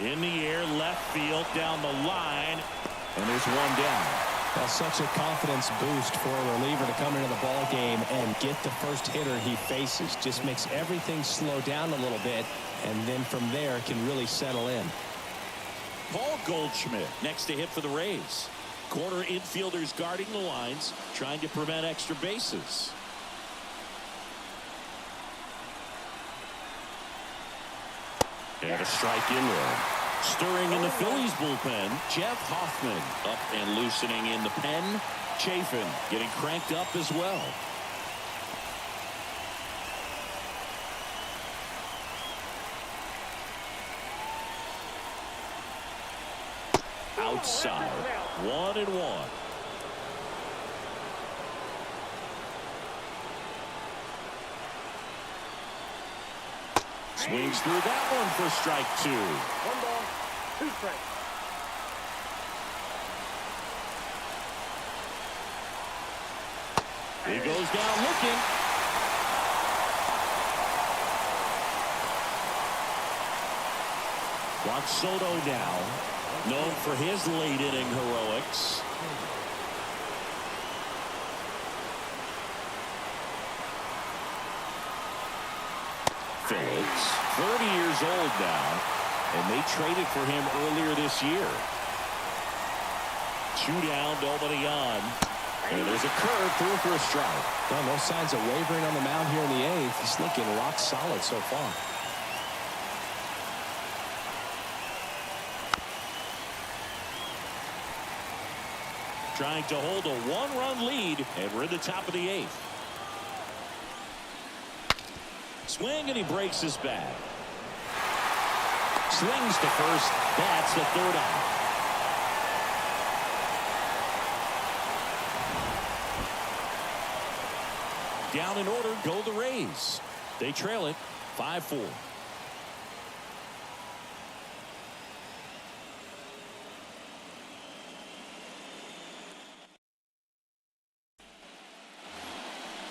In the air, left field, down the line. And there's 1 down. That's such a confidence boost for a reliever to come into the ball game and get the first hitter he faces. Just makes everything slow down a little bit, and then from there can really settle in. Paul Goldschmidt next to hit for the Rays. Corner infielders guarding the lines, trying to prevent extra bases. And a strike in one. Stirring in the Phillies bullpen, Jeff Hoffman up and loosening in the pen. Chafin getting cranked up as well. Outside, 1-1. Swings through that one for strike 2. 1 ball, 2 strikes. He goes down looking. Juan Soto now, known for his late inning heroics. Phillips, 30 years old now, and they traded for him earlier this year. 2 down, nobody on. And there's a curve through for a strike. Well, no signs of wavering on the mound here in the 8th. He's looking rock solid so far. Trying to hold a 1-run lead, and we're in the top of the 8th. Swing, and he breaks his bat. Swings to first. That's the 3rd out. Down in order go the Rays. They trail it 5-4.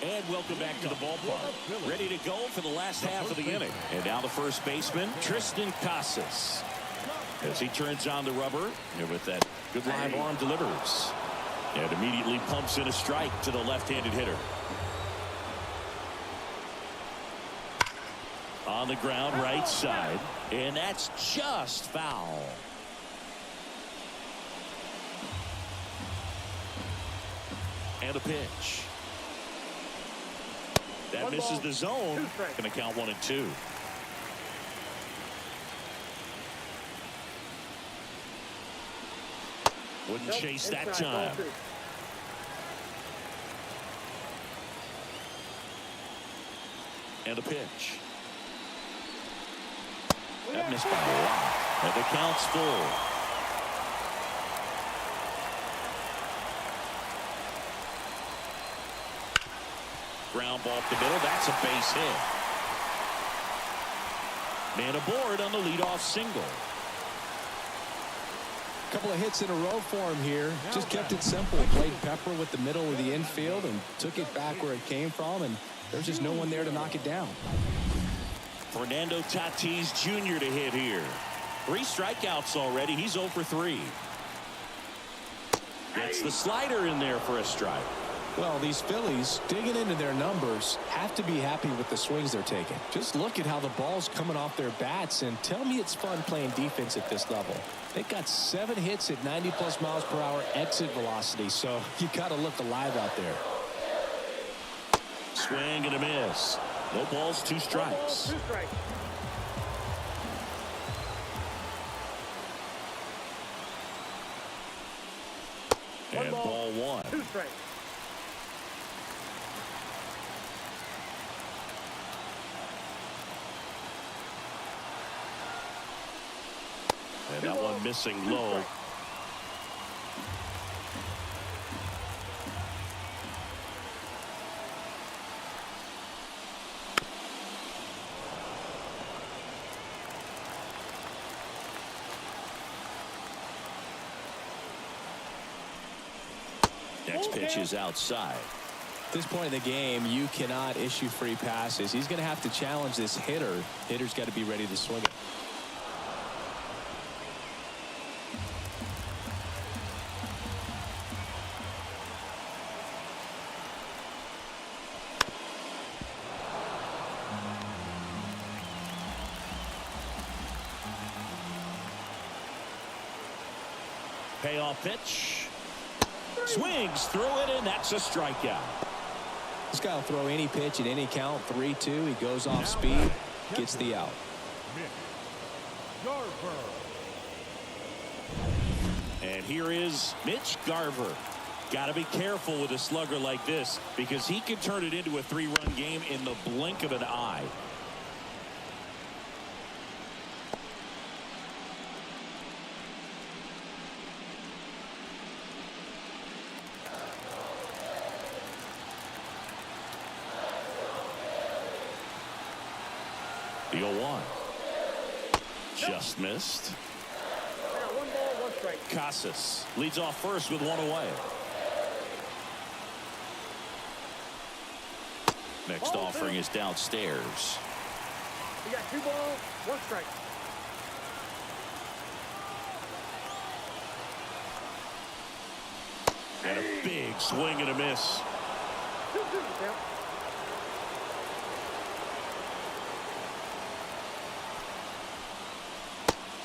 And welcome back to the ballpark. Ready to go for the last half of the inning. And now the first baseman, Triston Casas. As he turns on the rubber, and with that good live arm delivers. And immediately pumps in a strike to the left-handed hitter. On the ground, right side. And that's just foul. And a pitch. That misses the zone. Going to count 1 and 2. Wouldn't chase that time. And a pitch. That missed by a lot. And the count's full. Ground ball up the middle. That's a base hit. Man aboard on the leadoff single. Couple of hits in a row for him here. Just kept it simple. Played pepper with the middle of the infield and took it back where it came from. And there's just no one there to knock it down. Fernando Tatis Jr. to hit here. 3 strikeouts already. He's 0 for 3. Gets the slider in there for a strike. Well, these Phillies, digging into their numbers, have to be happy with the swings they're taking. Just look at how the ball's coming off their bats, and tell me it's fun playing defense at this level. They got 7 hits at 90+ miles per hour exit velocity, so you got to look alive out there. Swing and a miss. No balls, 2 strikes. And ball 1. 2 strikes. And that one missing low. Next pitch is outside. At this point in the game, you cannot issue free passes. He's going to have to challenge this hitter. Hitter's got to be ready to swing it. Payoff pitch. Swings through it, and that's a strikeout. This guy will throw any pitch at any count. 3-2. He goes off speed, gets the out. And here is Mitch Garver. Got to be careful with a slugger like this because he can turn it into a 3-run game in the blink of an eye. The 0-1. Just missed. I got 1 ball, 1 strike. Casas leads off first with 1 away. Next offering is downstairs. You got 2 balls, 1 strike. And a big swing and a miss. 2-2 count.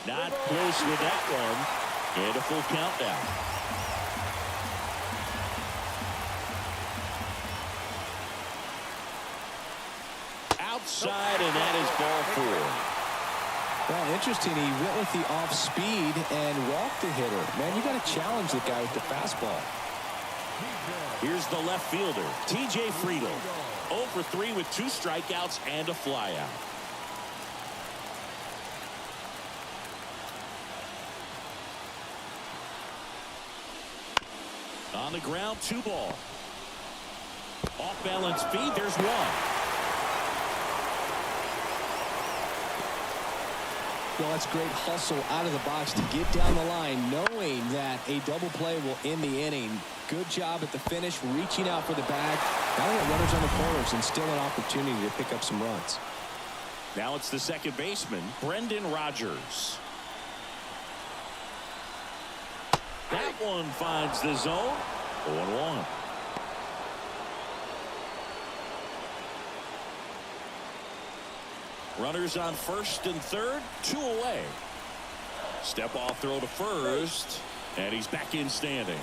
Not close with that one. And a full countdown. Outside, and that is ball 4. Well, interesting. He went with the off speed and walked the hitter. Man, you got to challenge the guy with the fastball. Here's the left fielder, TJ Friedl. 0 for 3 with 2 strikeouts and a flyout. On the ground, 2 ball. Off balance feed, there's 1. Well, that's great hustle out of the box to get down the line, knowing that a double play will end the inning. Good job at the finish, reaching out for the bag. Now they got runners on the corners and still an opportunity to pick up some runs. Now it's the second baseman, Brendan Rodgers. That one finds the zone. 0-1. Runners on first and third, 2 away. Step off throw to first, and he's back in standing.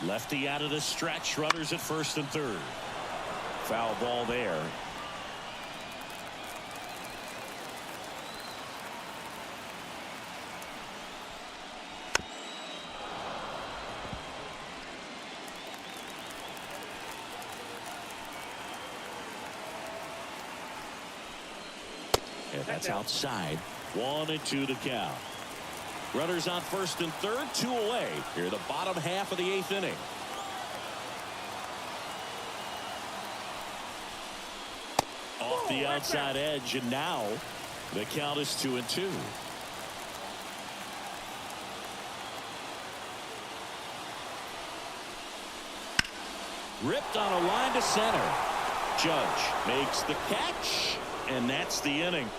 Lefty out of the stretch, runners at first and third. Foul ball there. And that's outside. 1-2 to count. Runners on first and third, 2 away. Here the bottom half of the 8th inning. Off the outside edge, and now the count is 2-2. Ripped on a line to center. Judge makes the catch, and that's the inning.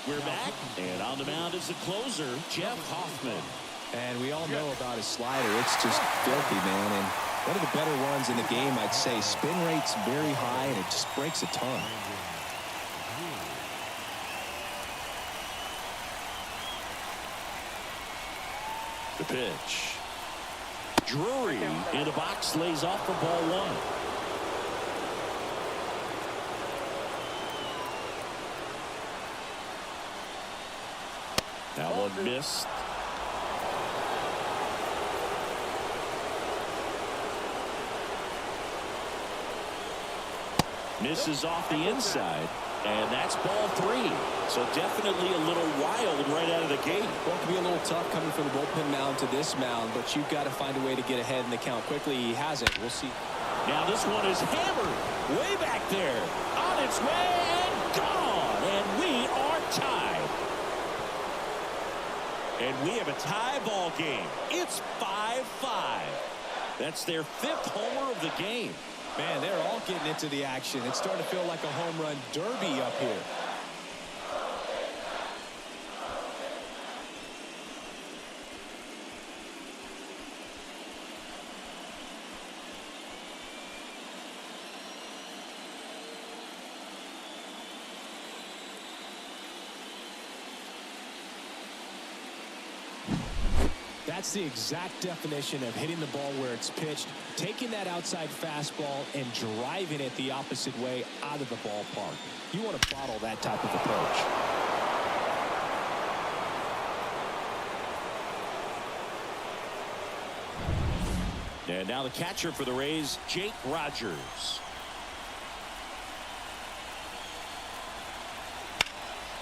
We're back, and on the mound is the closer, Jeff Hoffman. And we all know about his slider. It's just filthy, man. And one of the better ones in the game, I'd say. Spin rate's very high, and it just breaks a ton. The pitch. Drury in the box, lays off for ball 1. That one missed. Misses off the inside, and that's ball 3. So definitely a little wild right out of the gate. Well, it can be a little tough coming from the bullpen mound to this mound, but you've got to find a way to get ahead in the count quickly. He hasn't. We'll see. Now this one is hammered way back there, on its way and gone, and we are tied. And we have a tie ball game. It's 5-5. That's their 5th homer of the game. Man, they're all getting into the action. It's starting to feel like a home run derby up here. That's the exact definition of hitting the ball where it's pitched, taking that outside fastball and driving it the opposite way out of the ballpark. You want to bottle that type of approach. And now the catcher for the Rays, Jake Rogers.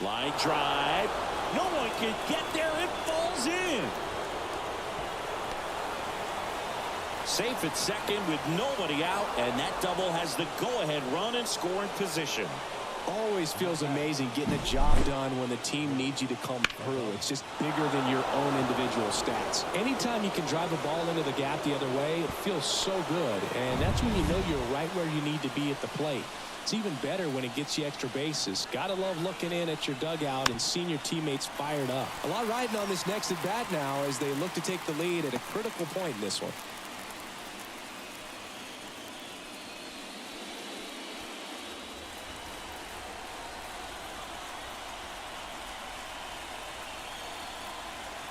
Line drive. No one can get there. It falls in. Safe at second with nobody out, and that double has the go-ahead run and scoring position. Always feels amazing getting a job done when the team needs you to come through. It's just bigger than your own individual stats. Anytime you can drive a ball into the gap the other way, it feels so good, and that's when you know you're right where you need to be at the plate. It's even better when it gets you extra bases. Gotta love looking in at your dugout and seeing your teammates fired up. A lot riding on this next at bat now as they look to take the lead at a critical point in this one.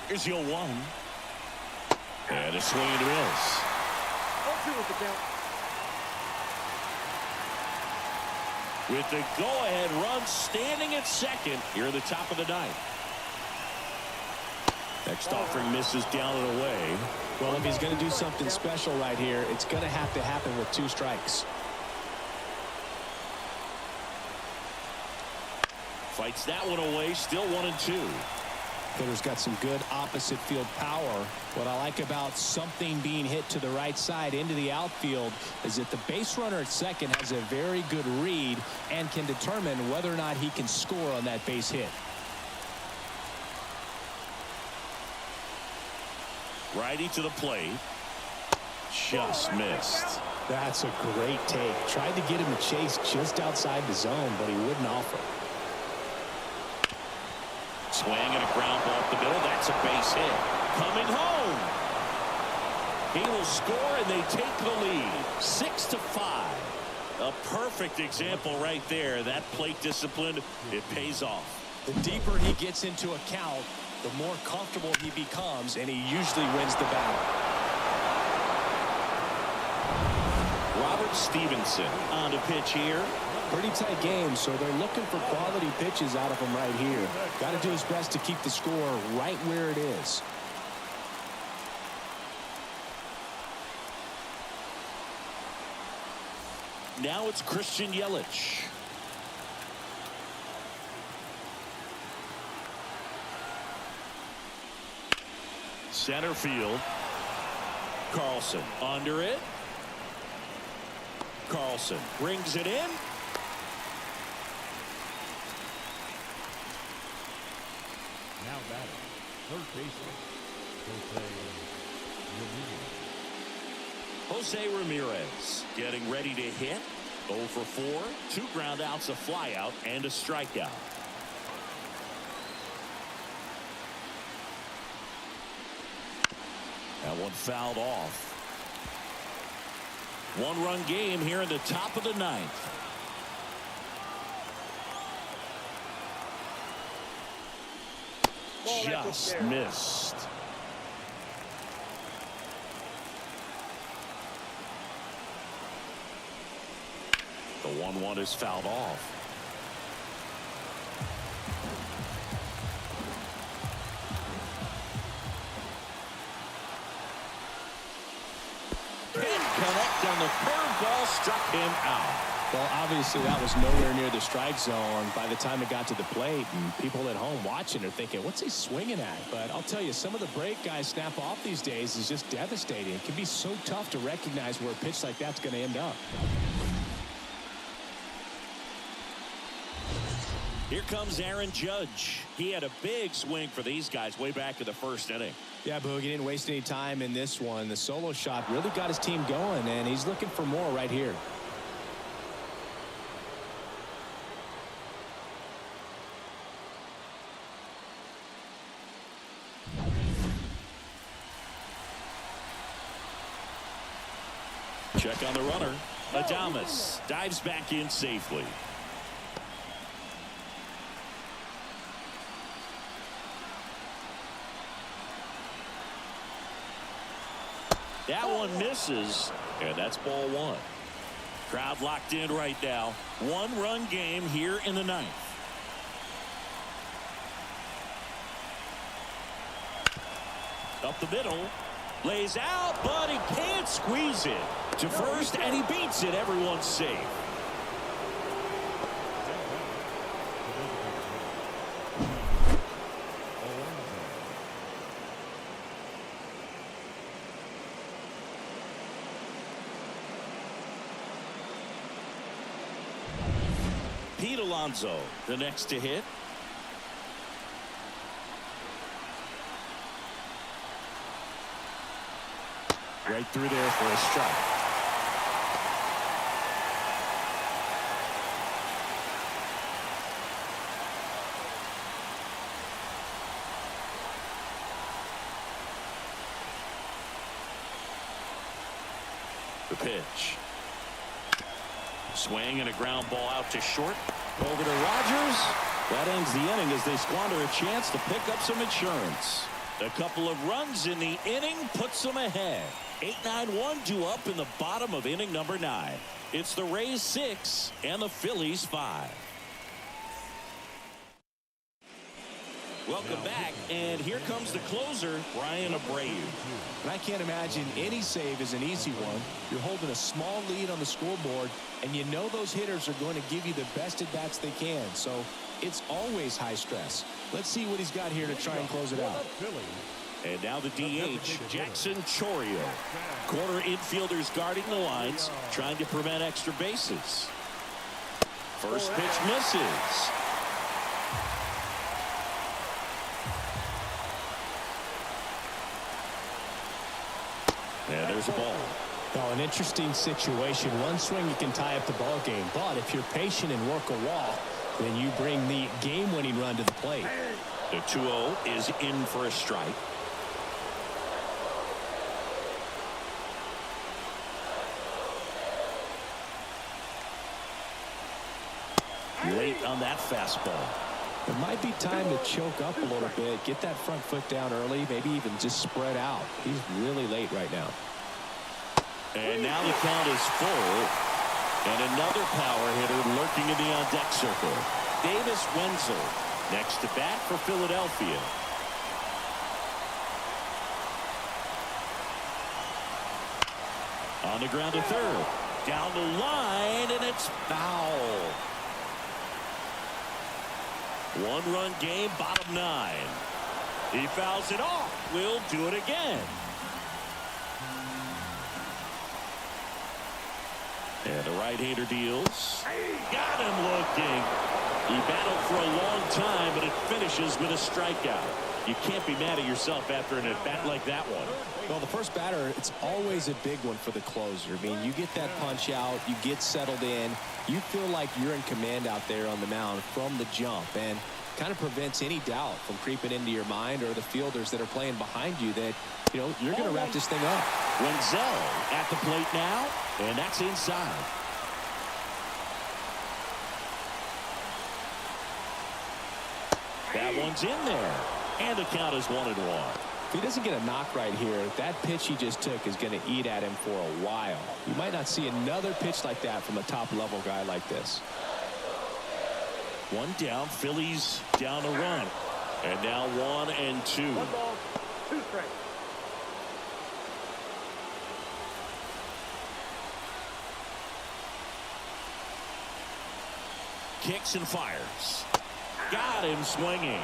Here's your 1. And a swing and a miss. 0-2 with the count. With the go-ahead run standing at second here at the top of the 9th. Next offering misses down and away. Well, if he's going to do something special right here, it's going to have to happen with 2 strikes. Fights that one away, still 1-2. Hitter's got some good opposite field power. What I like about something being hit to the right side into the outfield is that the base runner at second has a very good read and can determine whether or not he can score on that base hit. Righty to the plate. Just missed. That's a great take. Tried to get him to chase just outside the zone, but he wouldn't offer. Swing and a ground ball up the middle. That's a base hit. Coming home. He will score, and they take the lead. 6-5. A perfect example right there. That plate discipline, it pays off. The deeper he gets into a count, the more comfortable he becomes, and he usually wins the battle. Robert Stevenson on to pitch here. Pretty tight game, so they're looking for quality pitches out of him right here. Got to do his best to keep the score right where it is. Now it's Christian Yelich. Center field. Carlson under it. Carlson brings it in. Now batting, third baseman, Jose Ramirez getting ready to hit. 0 for 4, 2 ground outs, a flyout, and a strikeout. That one fouled off. 1-run game here in the top of the 9th. Just missed. The 1-1 is fouled off. Can't connect on the curveball, struck him out. Well, obviously that was nowhere near the strike zone by the time it got to the plate, and people at home watching are thinking, what's he swinging at? But I'll tell you, some of the break guys snap off these days is just devastating. It can be so tough to recognize where a pitch like that's going to end up. Here comes Aaron Judge. He had a big swing for these guys way back in the first inning. Yeah, Boog, he didn't waste any time in this one. The solo shot really got his team going, and he's looking for more right here. Check on the runner. Adames dives back in safely. That one misses, and that's ball 1. Crowd locked in right now. 1-run game here in the 9th. Up the middle. Lays out, but he can't squeeze it to first, and he beats it. Everyone's safe. Pete Alonso, the next to hit. Right through there for a strike. The pitch. Swing and a ground ball out to short. Over to Rogers. That ends the inning as they squander a chance to pick up some insurance. A couple of runs in the inning puts them ahead. 8-9-1 due up in the bottom of inning number 9. It's the Rays 6 and the Phillies 5. Welcome back, and here comes the closer, Bryan Abreu. And I can't imagine any save is an easy one. You're holding a small lead on the scoreboard, and you know those hitters are going to give you the best at-bats they can. So it's always high stress. Let's see what he's got here to try and close it out. And now the DH, Jackson Chourio. Corner infielders guarding the lines, trying to prevent extra bases. First pitch misses. And there's a ball. Well, an interesting situation. One swing you can tie up the ball game, but if you're patient and work a walk, then you bring the game-winning run to the plate. The 2-0 is in for a strike. Late on that fastball. It might be time to choke up a little bit, get that front foot down early, maybe even just spread out. He's really late right now. And now the count is full. And another power hitter lurking in the on-deck circle. Davis Wenzel next to bat for Philadelphia. On the ground to third. Down the line, and it's foul. One-run game, bottom 9. He fouls it off. We'll do it again. And the right-hander deals. Got him looking. He battled for a long time, but it finishes with a strikeout. You can't be mad at yourself after an at-bat like that one. Well, the first batter, it's always a big one for the closer. I mean, you get that punch out, you get settled in, you feel like you're in command out there on the mound from the jump, and kind of prevents any doubt from creeping into your mind or the fielders that are playing behind you that, you know, you're going to wrap this thing up. Wenzel at the plate now, and that's inside. That one's in there, and the count is 1-1. If he doesn't get a knock right here, that pitch he just took is going to eat at him for a while. You might not see another pitch like that from a top-level guy like this. One down, Phillies down a run. And now 1-2. 1 ball, 2 strikes. Kicks and fires. Got him swinging.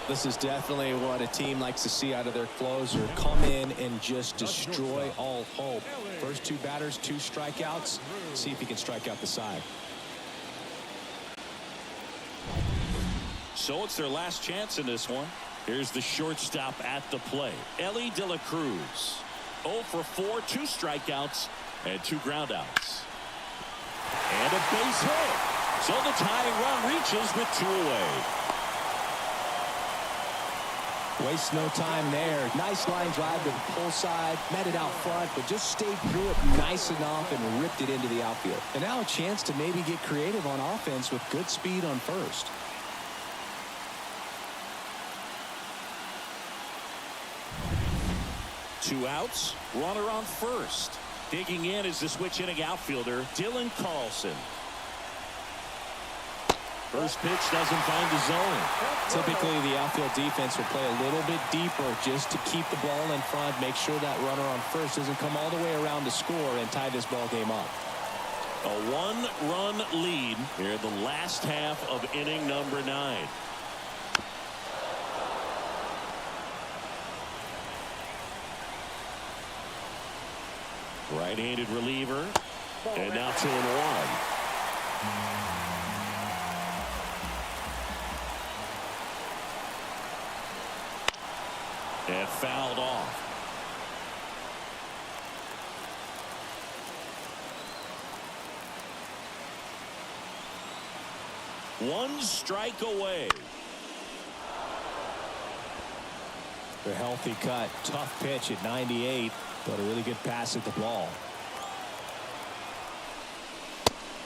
This is definitely what a team likes to see out of their closer. Come in and just destroy all hope. First 2 batters, 2 strikeouts. See if he can strike out the side. So it's their last chance in this one. Here's the shortstop at the plate. Elly De La Cruz. 0 for 4, 2 strikeouts, and 2 groundouts. And a base hit. So the tying run reaches with 2 away. Waste no time there. Nice line drive to the pull side. Met it out front, but just stayed through it nice enough and ripped it into the outfield. And now a chance to maybe get creative on offense with good speed on first. Two outs, runner on first. Digging in is the switch inning outfielder, Dylan Carlson. First pitch doesn't find the zone. Typically, the outfield defense will play a little bit deeper just to keep the ball in front, make sure that runner on first doesn't come all the way around to score and tie this ball game up. A 1-run lead here in the last half of inning number 9. Right-handed reliever, and now 2-1. And fouled off. One strike away. A healthy cut. Tough pitch at 98, but a really good pass at the ball.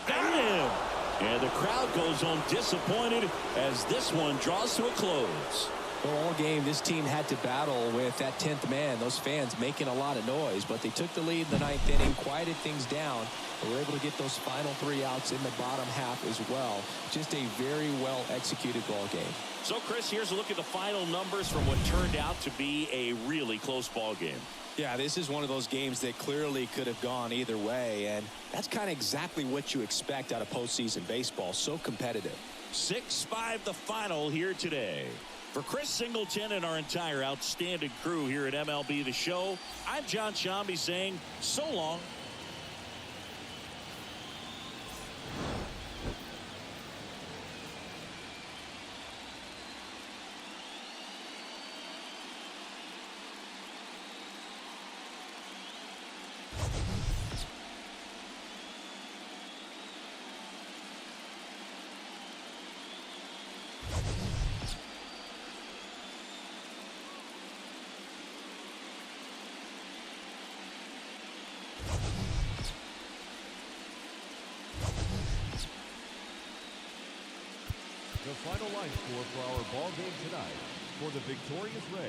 Got him! And the crowd goes home disappointed as this one draws to a close. Well, all game, this team had to battle with that 10th man, those fans making a lot of noise, but they took the lead in the 9th inning, quieted things down, and were able to get those final 3 outs in the bottom half as well. Just a very well executed ball game. So, Chris, here's a look at the final numbers from what turned out to be a really close ball game. Yeah, this is one of those games that clearly could have gone either way, and that's kind of exactly what you expect out of postseason baseball. So competitive. 6-5 the final here today. For Chris Singleton and our entire outstanding crew here at MLB The Show, I'm John Shambi saying so long. The final line score for our ball game tonight. For the victorious Rays,